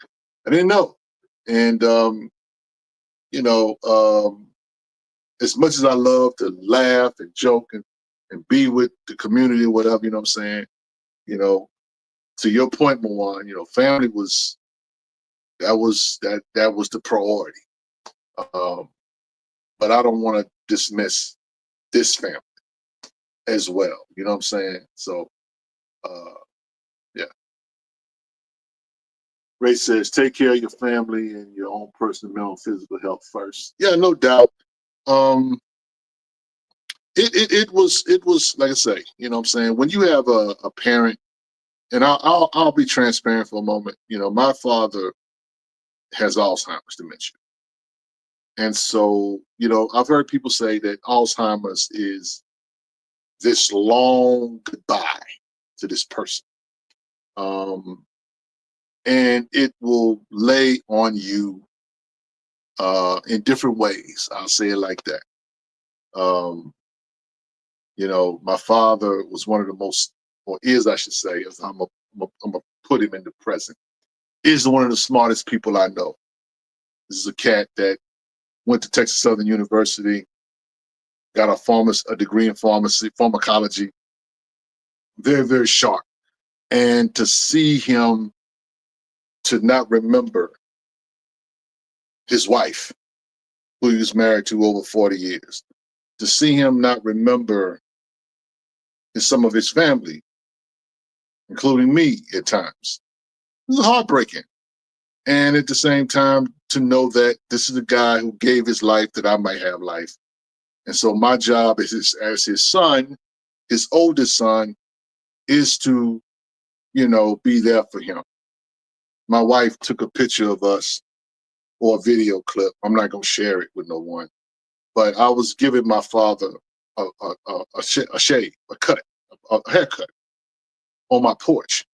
I didn't know. And, you know, as much as I love to laugh and joke and be with the community or whatever, you know what I'm saying? You know, to your point, Moan, you know, family was the priority. But I don't want to dismiss this family as well. You know what I'm saying? So, yeah. Ray says, take care of your family and your own personal, mental, and physical health first. Yeah, no doubt. It was like I say, you know what I'm saying? When you have a parent, and I'll be transparent for a moment. You know, my father has Alzheimer's dementia. And so, you know, I've heard people say that Alzheimer's is this long goodbye to this person. And it will lay on you in different ways. I'll say it like that. You know, my father was one of the most, or is, I should say, as I'm gonna put him in the present, is one of the smartest people I know. This is a cat that went to Texas Southern University, got a degree in pharmacology, very, very sharp. And to see him to not remember his wife, who he was married to over 40 years, to see him not remember some of his family, including me at times, it was heartbreaking. And at the same time, to know that this is a guy who gave his life that I might have life. And so my job as his son, his oldest son, is to, you know, be there for him. My wife took a picture of us or a video clip. I'm not going to share it with no one. But I was giving my father a shave, a haircut on my porch.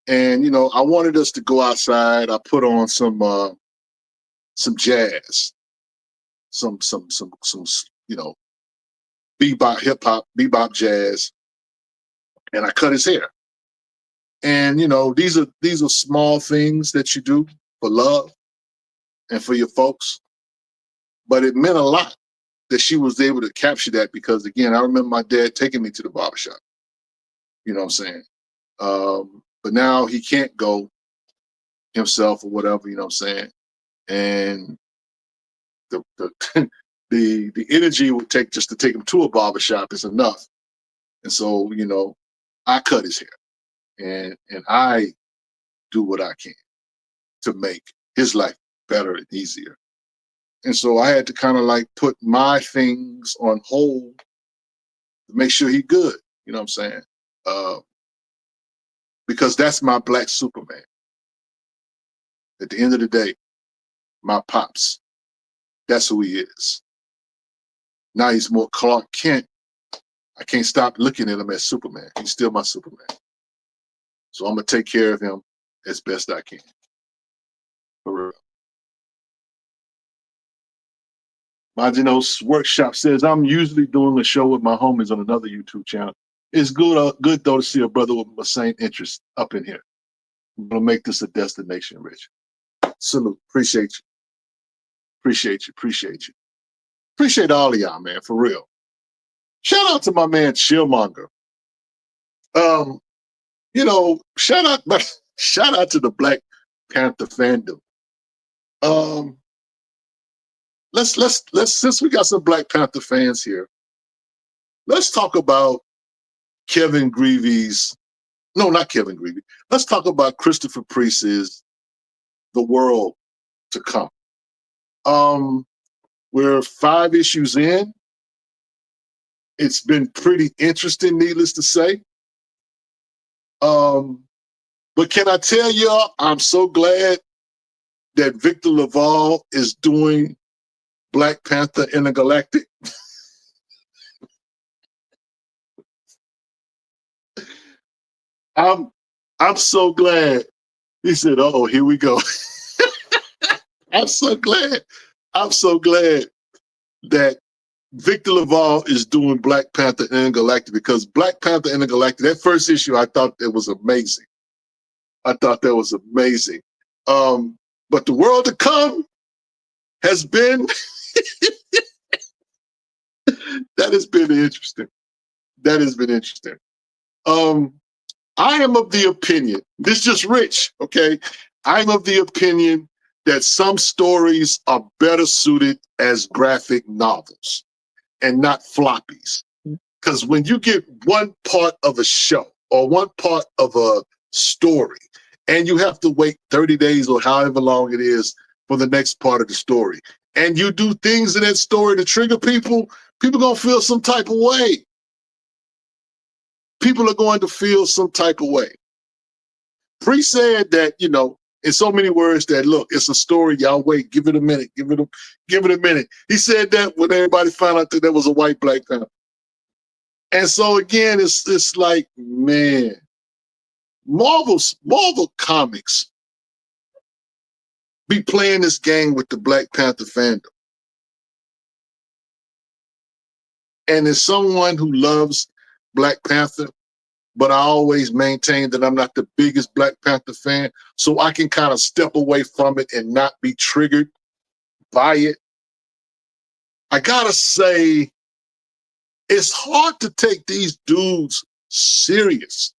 And, you know, I wanted us to go outside. I put on some jazz, some you know, bebop, hip hop, bebop jazz, and I cut his hair. And, you know, these are small things that you do for love and for your folks. But it meant a lot that she was able to capture that because, again, I remember my dad taking me to the barbershop. You know what I'm saying? But now he can't go himself or whatever, you know what I'm saying? And the the energy it would take just to take him to a barbershop is enough. And so, you know, I cut his hair. And I do what I can to make his life better and easier. And so I had to kind of like put my things on hold to make sure he good. You know what I'm saying? Because that's my black Superman. At the end of the day, my pops, that's who he is. Now he's more Clark Kent. I can't stop looking at him as Superman. He's still my Superman. So I'm going to take care of him as best I can. For real. Majinos Workshop says, I'm usually doing a show with my homies on another YouTube channel. It's good though to see a brother with the same interest up in here. I'm going to make this a destination, Rich. Salute. Appreciate you. Appreciate you. Appreciate you. Appreciate all of y'all, man, for real. Shout out to my man Chillmonger. You know, shout out to the Black Panther fandom. Let's since we got some Black Panther fans here, let's talk about Kevin Greavy's. No, not Kevin Greavy. Let's talk about Christopher Priest's The World to Come. We're 5 issues in. It's been pretty interesting, needless to say. But can I tell y'all, I'm so glad that Victor Laval is doing Black Panther Intergalactic. I'm so glad. He said, "Oh, here we go." I'm so glad. I'm so glad that Victor Laval is doing Black Panther Intergalactic, because Black Panther Intergalactic, that first issue, I thought that was amazing. But The World to Come has been that has been interesting. I am of the opinion, this is just Rich, okay? I'm of the opinion that some stories are better suited as graphic novels and not floppies. Because when you get one part of a show or one part of a story, and you have to wait 30 days or however long it is for the next part of the story, and you do things in that story to trigger people, people are going to feel some type of way. People are going to feel some type of way. Priest said that, you know, in so many words, that, look, it's a story, y'all wait, give it a minute, give it a minute. He said that when everybody found out that there was a white Black Panther. And so again, it's like, man, Marvel Comics be playing this game with the Black Panther fandom. And as someone who loves Black Panther, but I always maintain that I'm not the biggest Black Panther fan, so I can kind of step away from it and not be triggered by it. I gotta say, it's hard to take these dudes serious.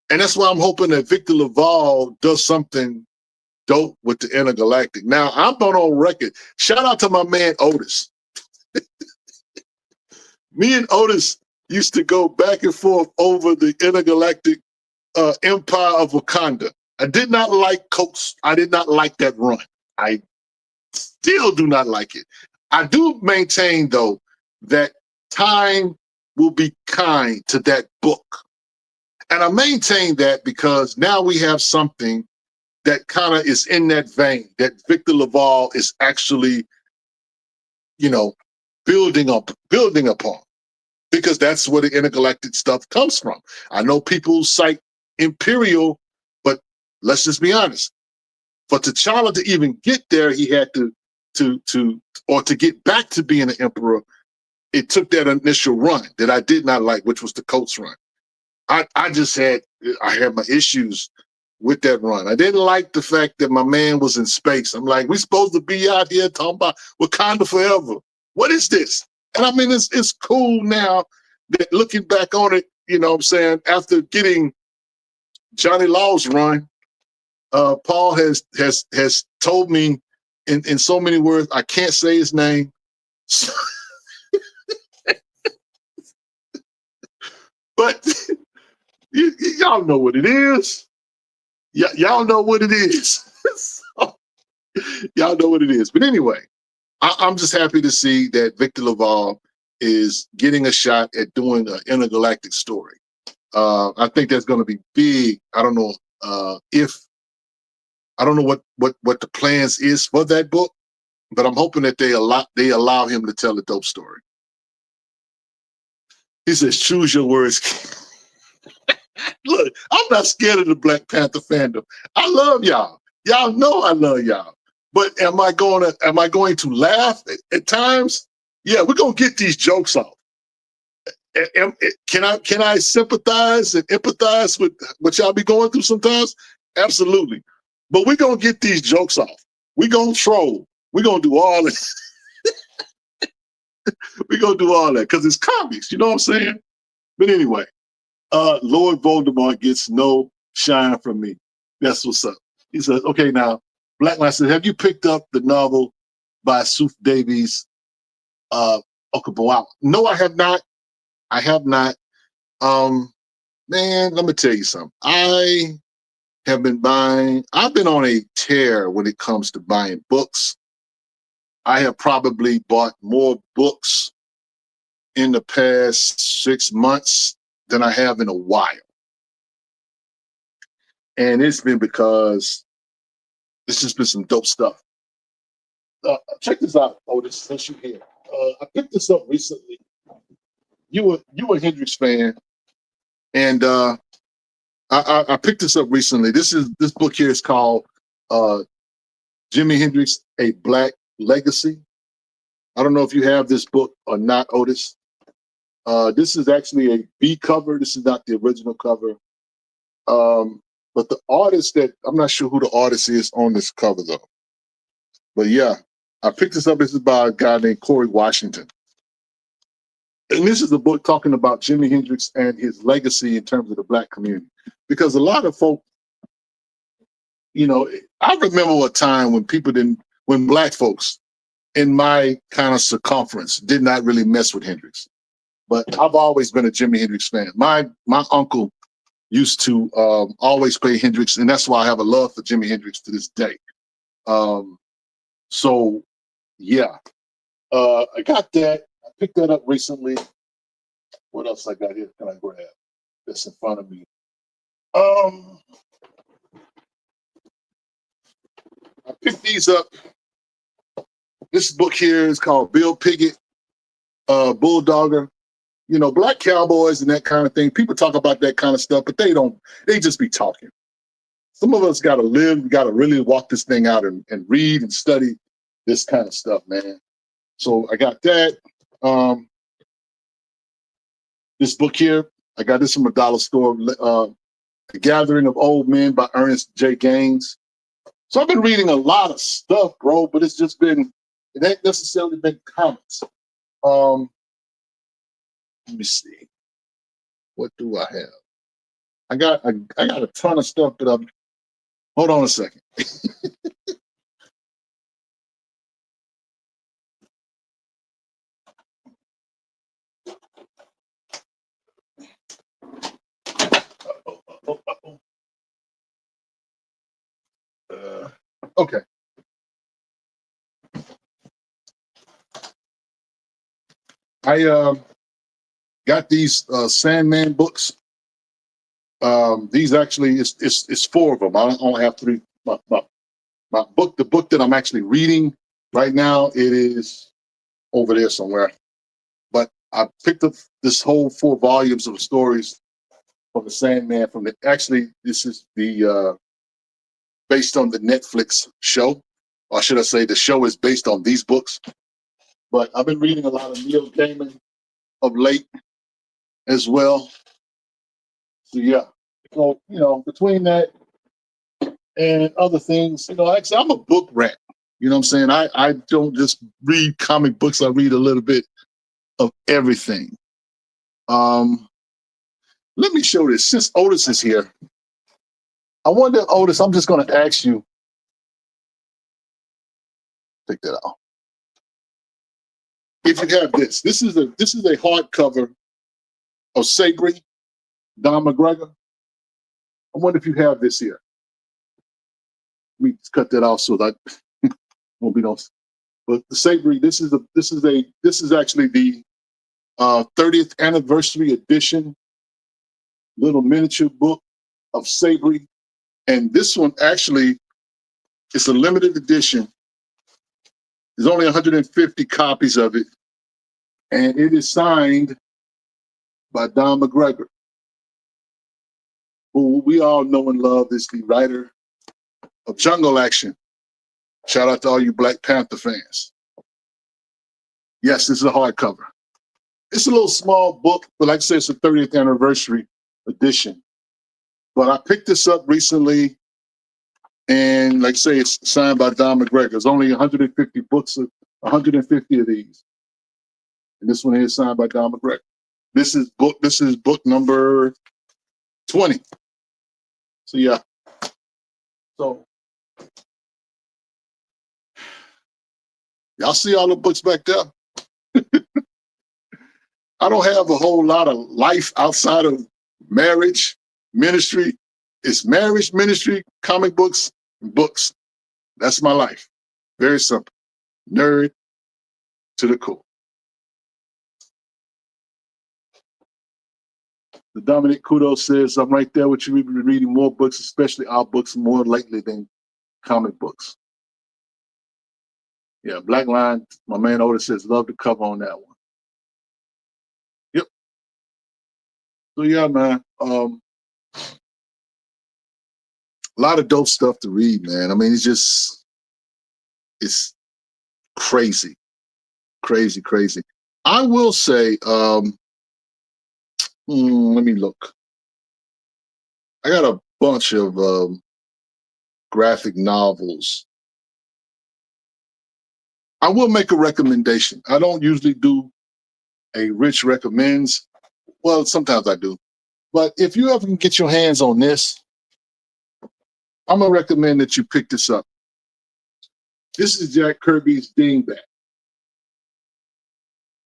And that's why I'm hoping that Victor Laval does something dope with the Intergalactic. Now, I'm not on record. Shout out to my man Otis. Me and Otis used to go back and forth over the Intergalactic Empire of Wakanda. I did not like Coates. I did not like that run. I still do not like it. I do maintain, though, that time will be kind to that book. And I maintain that because now we have something that kind of is in that vein, that Victor Laval is actually, you know, building upon. Because that's where the intergalactic stuff comes from. I know people cite Imperial, but let's just be honest. For T'Challa to even get there, he had to get back to being an emperor. It took that initial run that I did not like, which was the Coates run. I had my issues with that run. I didn't like the fact that my man was in space. I'm like, we're supposed to be out here talking about Wakanda forever. What is this? And I mean, it's cool now that looking back on it, you know what I'm saying, after getting Johnny Law's run, Paul has told me in so many words, I can't say his name. But y'all know what it is. Y'all know what it is. So, y'all know what it is. But anyway, I'm just happy to see that Victor Laval is getting a shot at doing an intergalactic story. I think that's going to be big. I don't know what the plans is for that book, but I'm hoping that they allow him to tell a dope story. He says, "Choose your words." Look, I'm not scared of the Black Panther fandom. I love y'all. Y'all know I love y'all. But am I going to laugh at times? Yeah, we're gonna get these jokes off. Can I sympathize and empathize with what y'all be going through sometimes? Absolutely. But we're gonna get these jokes off. We're gonna troll. We're gonna do all that. We're gonna do all that because it's comics, you know what I'm saying? But anyway, Lord Voldemort gets no shine from me. That's what's up. He says, okay, now, Blackline said, have you picked up the novel by Suf Davies, Okabawa? No, I have not. I have not. Man, let me tell you something. I've been on a tear when it comes to buying books. I have probably bought more books in the past 6 months than I have in a while. And it's been because this has been some dope stuff. Check this out, Otis, since you're here. I picked this up recently. You a Hendrix fan, and I picked this up recently. This book here is called Jimi Hendrix: A Black Legacy. I don't know if you have this book or not, Otis. This is actually a B cover. This is not the original cover. But the artist I'm not sure who the artist is on this cover though. But yeah, I picked this up. This is by a guy named Corey Washington. And this is a book talking about Jimi Hendrix and his legacy in terms of the Black community. Because a lot of folk, I remember a time when Black folks in my kind of circumference did not really mess with Hendrix. But I've always been a Jimi Hendrix fan. My uncle used to always play Hendrix, and that's why I have a love for Jimi Hendrix to this day. So, yeah, I got that. I picked that up recently. What else I got here? Can I grab? That's in front of me. I picked these up. This book here is called Bill Piggott, Bulldogger. Black cowboys and that kind of thing. People talk about that kind of stuff, but they just be talking. Some of us got to live, we got to really walk this thing out and read and study this kind of stuff, man. So I got that. This book here, I got this from a dollar store, The Gathering of Old Men by Ernest J. Gaines. So I've been reading a lot of stuff, bro, but it ain't necessarily been comics. Let me see. What do I have? I got a ton of stuff, but hold on a second. Okay. I got these Sandman books. These actually it's 4 of them. I only have 3. My book, the book that I'm actually reading right now, it is over there somewhere. But I picked up this whole 4 volumes of stories from the Sandman. This is the based on the Netflix show, or should I say, the show is based on these books. But I've been reading a lot of Neil Gaiman of late as well. So yeah, so between that and other things, actually I'm a book rat. You know what I'm saying? I don't just read comic books. I read a little bit of everything. Let me show this. Since Otis is here, I wonder, Otis, I'm just going to ask you. Take that out. If you have this is a hardcover of Sabri, Don McGregor. I wonder if you have this here. we cut that off so that won't be no. But the Savory, this is actually the 30th anniversary edition, little miniature book of Savory, and this one actually is a limited edition. There's only 150 copies of it, and it is signed by Don McGregor, who we all know and love is the writer of Jungle Action. Shout out to all you Black Panther fans. Yes, this is a hardcover. It's a little small book, but like I said, it's a 30th anniversary edition. But I picked this up recently, and like I say, it's signed by Don McGregor. There's only 150 books, 150 of these. And this one here is signed by Don McGregor. This is book number 20. So yeah. So y'all see all the books back there? I don't have a whole lot of life outside of marriage, ministry. It's marriage, ministry, comic books, and books. That's my life. Very simple. Nerd to the core. The Dominic Kudo says, I'm right there with you. We've been reading more books, especially our books, more lately than comic books. Yeah, Black Line, my man Otis says, love the cover on that one. Yep. So yeah, man. A lot of dope stuff to read, man. I mean, it's crazy. Crazy, crazy. I will say, let me look. I got a bunch of graphic novels. I will make a recommendation. I don't usually do a Rich Recommends. Well, sometimes I do. But if you ever can get your hands on this, I'm going to recommend that you pick this up. This is Jack Kirby's Dingbat.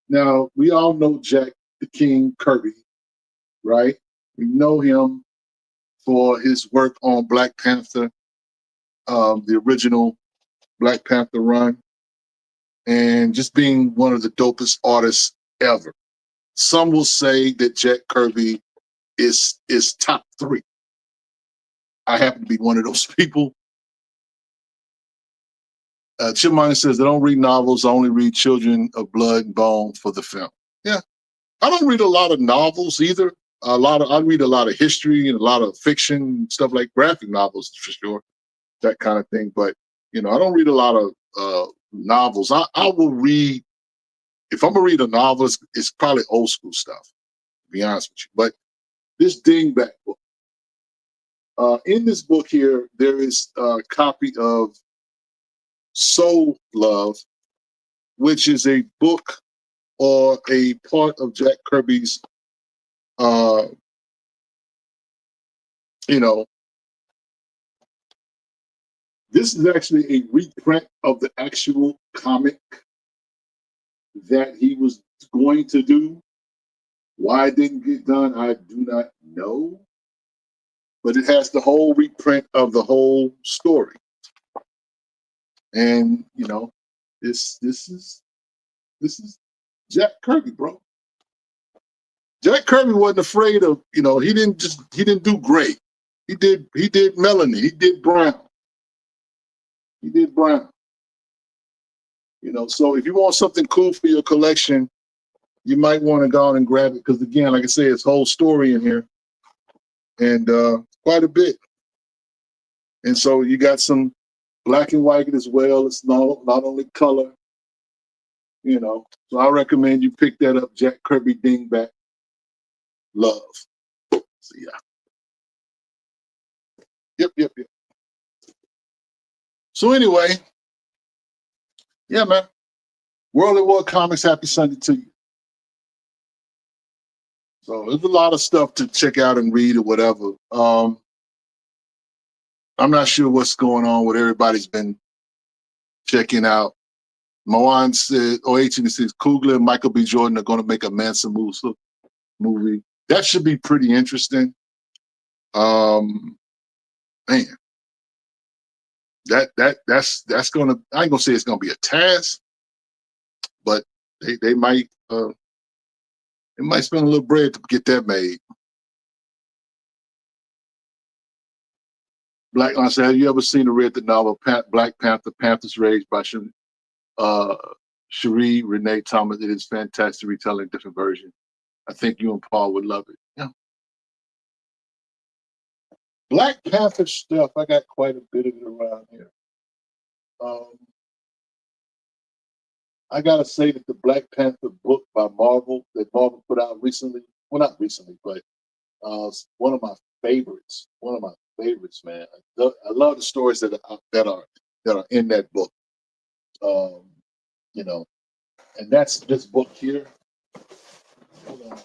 Now, we all know Jack the King Kirby, right? We know him for his work on Black Panther, the original Black Panther run, and just being one of the dopest artists ever. Some will say that Jack Kirby is top 3. I happen to be one of those people. Chipmunk says, I don't read novels, I only read Children of Blood and Bone for the film. Yeah, I don't read a lot of novels either. I read a lot of history and a lot of fiction, stuff like graphic novels for sure, that kind of thing. But, I don't read a lot of novels. I will read, if I'm going to read a novel, it's probably old school stuff, to be honest with you. But this Dingbat book, in this book here, there is a copy of Soul Love, which is a book or a part of Jack Kirby's, this is actually a reprint of the actual comic that he was going to do. Why it didn't get done, I do not know. But it has the whole reprint of the whole story. And, this is Jack Kirby, bro. Jack Kirby wasn't afraid of, he didn't do gray. He did Melanie, he did brown. So if you want something cool for your collection, you might want to go out and grab it. Because again, like I say, it's whole story in here. And quite a bit. And so you got some black and white as well. It's not only color, So I recommend you pick that up, Jack Kirby Dingbat Love. So yeah. Yep. So anyway, yeah, man. World at War Comics, happy Sunday to you. So there's a lot of stuff to check out and read or whatever. I'm not sure what's going on, what everybody's been checking out. Moan said, says, Coogler and Michael B. Jordan are going to make a Mansa Musa movie. That should be pretty interesting. Man. that's gonna, I ain't gonna say it's gonna be a task, but they might spend a little bread to get that made. Black, I said, have you ever seen or read the novel Black Panther: Panther's Rage by Cherie Renee Thomas? It is fantastic retelling different versions. I think you and Paul would love it. Yeah. Black Panther stuff, I got quite a bit of it around here. I gotta say that the Black Panther book by Marvel that Marvel put out recently, well, not recently, but one of my favorites. One of my favorites, man. I love the stories that are in that book. You know, and that's this book here. Hold on.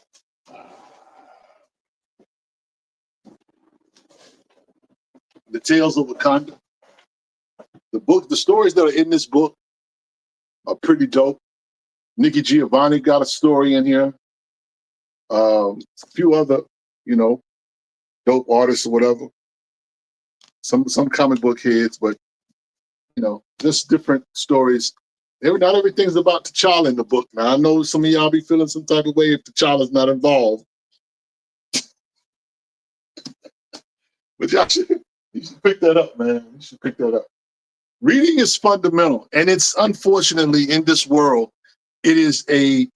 The Tales of Wakanda. The stories that are in this book are pretty dope. Nikki Giovanni got a story in here. A few other, dope artists or whatever. Some comic book heads, but just different stories. Not everything's about T'Challa in the book. Now I know some of y'all be feeling some type of way if T'Challa's not involved. But you should pick that up, man. You should pick that up. Reading is fundamental, and it's unfortunately in this world, it is a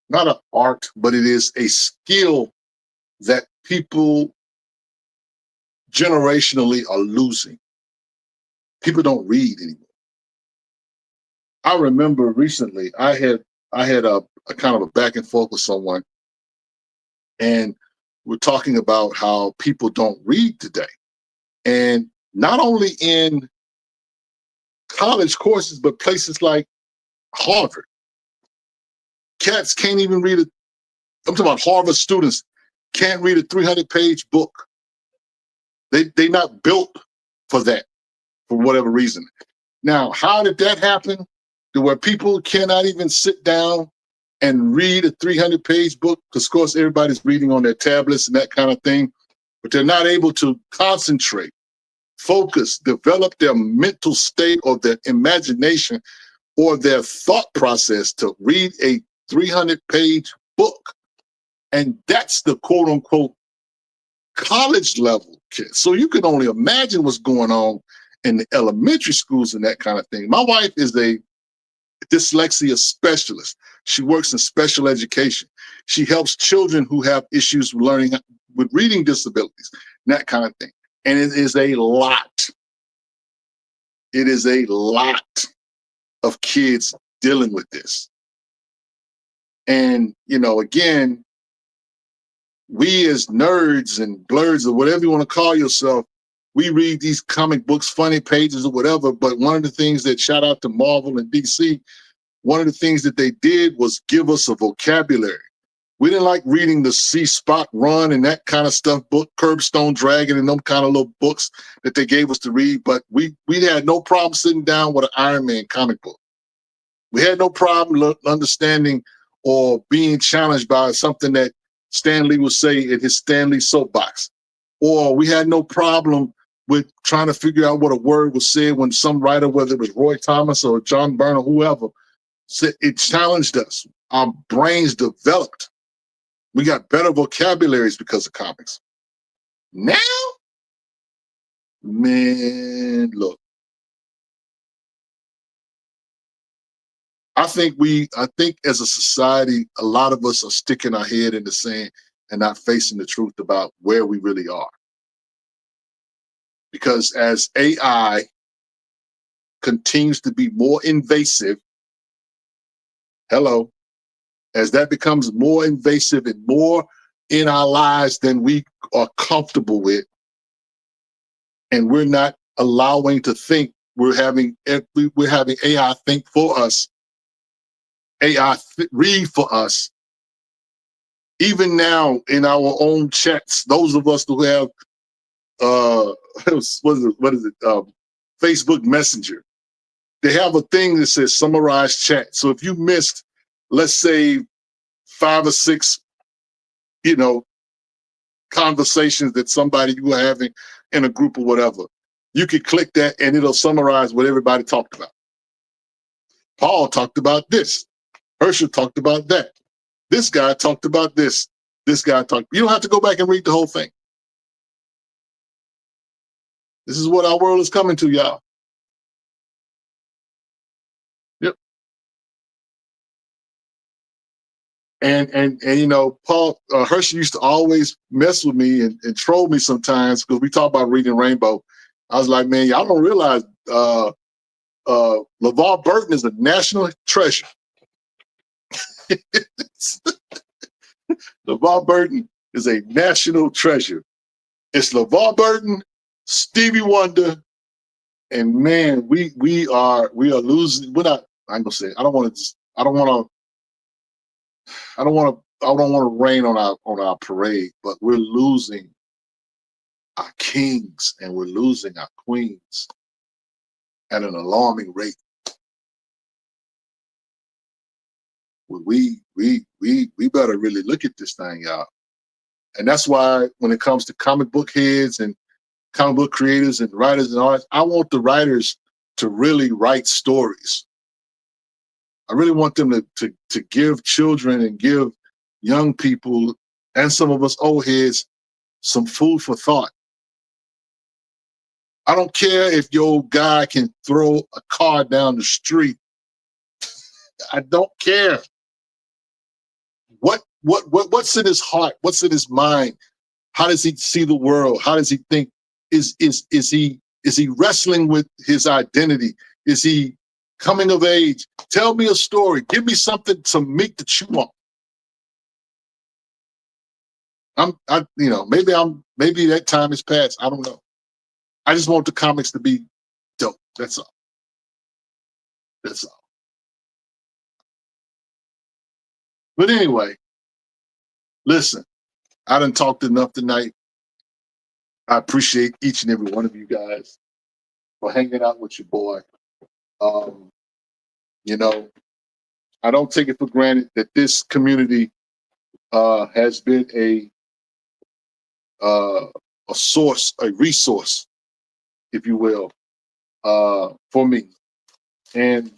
not an art, but it is a skill that people generationally are losing. People don't read anymore. I remember recently I had a kind of a back and forth with someone, and we're talking about how people don't read today. And not only in college courses, but places like Harvard. Cats can't even read I'm talking about Harvard students can't read a 300-page book. They're not built for that, for whatever reason. Now, how did that happen? To where people cannot even sit down and read a 300-page book, because of course everybody's reading on their tablets and that kind of thing, but they're not able to concentrate, focus, develop their mental state or their imagination or their thought process to read a 300-page book. And that's the quote unquote college level kids. So you can only imagine what's going on in the elementary schools and that kind of thing. My wife is a dyslexia specialist. She works in special education. She helps children who have issues learning with reading disabilities, that kind of thing. And it is a lot. It is a lot of kids dealing with this. And, again, we as nerds and blurs or whatever you want to call yourself, we read these comic books, funny pages or whatever. But one of the things that, shout out to Marvel and DC, one of the things that they did was give us a vocabulary. We didn't like reading the See Spot Run and that kind of stuff, book, Curbstone Dragon and them kind of little books that they gave us to read. But we had no problem sitting down with an Iron Man comic book. We had no problem understanding or being challenged by something that Stan Lee would say in his Stan Lee soapbox. Or we had no problem with trying to figure out what a word was said when some writer, whether it was Roy Thomas or John Byrne or whoever, said it challenged us. Our brains developed. We got better vocabularies because of comics. Now, man, look. I think as a society, a lot of us are sticking our head in the sand and not facing the truth about where we really are. Because as AI continues to be more invasive, as that becomes more invasive and more in our lives than we are comfortable with, and we're not allowing to think, we're having AI think for us, AI read for us. Even now in our own chats, those of us who have Facebook Messenger, they have a thing that says summarize chat. So if you missed, let's say 5 or 6, conversations that somebody you were having in a group or whatever, You could click that and it'll summarize what everybody talked about. Paul talked about this. Herschel talked about that. This guy talked about this. This guy talked. You don't have to go back and read the whole thing. This is what our world is coming to, y'all. Yep. And you know, Paul Herschel used to always mess with me and troll me sometimes because we talk about reading Rainbow. I was like, man, y'all don't realize LeVar Burton is a national treasure. LeVar Burton is a national treasure. It's LeVar Burton, Stevie Wonder, and man, we are losing. We're not. I'm gonna say. I don't want to rain on our parade, but we're losing our kings and we're losing our queens at an alarming rate. We better really look at this thing, y'all. And that's why when it comes to comic book heads and comic book creators and writers and artists, I want the writers to really write stories. I really want them to give children and give young people and some of us old heads some food for thought. I don't care if your guy can throw a car down the street. I don't care. What's in his heart? What's in his mind? How does he see the world? How does he think? Is he wrestling with his identity? Is he coming of age? Tell me a story. Give me something, some meat to chew on. Maybe that time is past. I don't know. I just want the comics to be dope. That's all. That's all. But anyway, listen, I done talked enough tonight. I appreciate each and every one of you guys for hanging out with your boy. You know, I don't take it for granted that this community has been a source, a resource, if you will, for me. And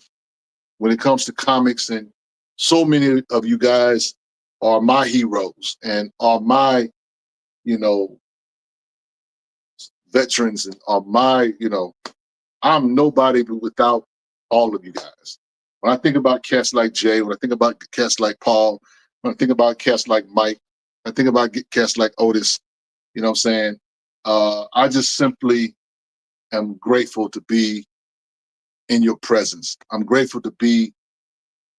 when it comes to comics, and so many of you guys are my heroes and are my, veterans, and are my, I'm nobody without all of you guys. When I think about cats like Jay, when I think about cats like Paul, when I think about cats like Mike, when I think about cats like Otis, you know what I'm saying? I just simply am grateful to be in your presence. I'm grateful to be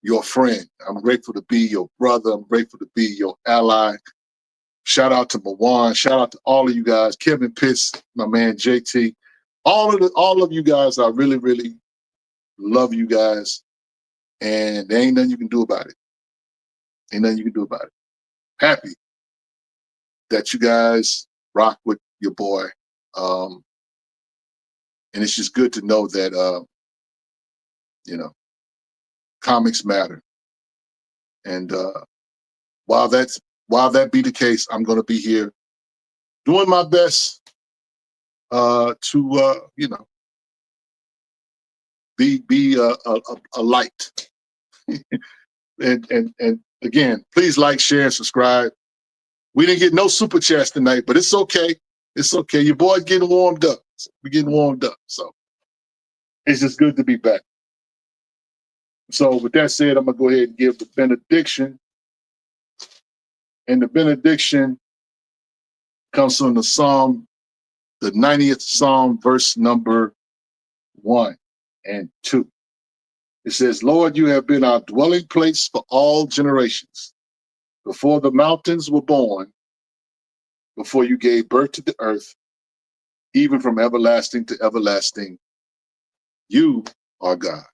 your friend. I'm grateful to be your brother. I'm grateful to be your ally. Shout out to Mawan. Shout out to all of you guys. Kevin Pitts, my man JT. All of you guys, I really, really love you guys. And there ain't nothing you can do about it. Ain't nothing you can do about it. Happy that you guys rock with your boy. And it's just good to know that, comics matter. And while that be the case, I'm going to be here doing my best to be a light. and again, please like, share, and subscribe. We didn't get no super chats tonight, but it's okay. It's okay. Your boy's getting warmed up. We're getting warmed up. So it's just good to be back. So with that said, I'm going to go ahead and give the benediction. And the benediction comes from the Psalm, the 90th Psalm, verse number 1 and 2. It says, Lord, you have been our dwelling place for all generations. Before the mountains were born, before you gave birth to the earth, even from everlasting to everlasting, you are God.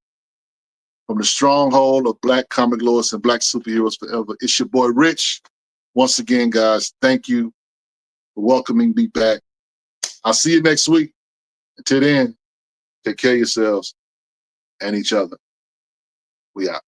From the stronghold of Black comic lords and Black superheroes forever, it's your boy Rich. Once again, guys, thank you for welcoming me back. I'll see you next week. Until then, take care of yourselves and each other. We out.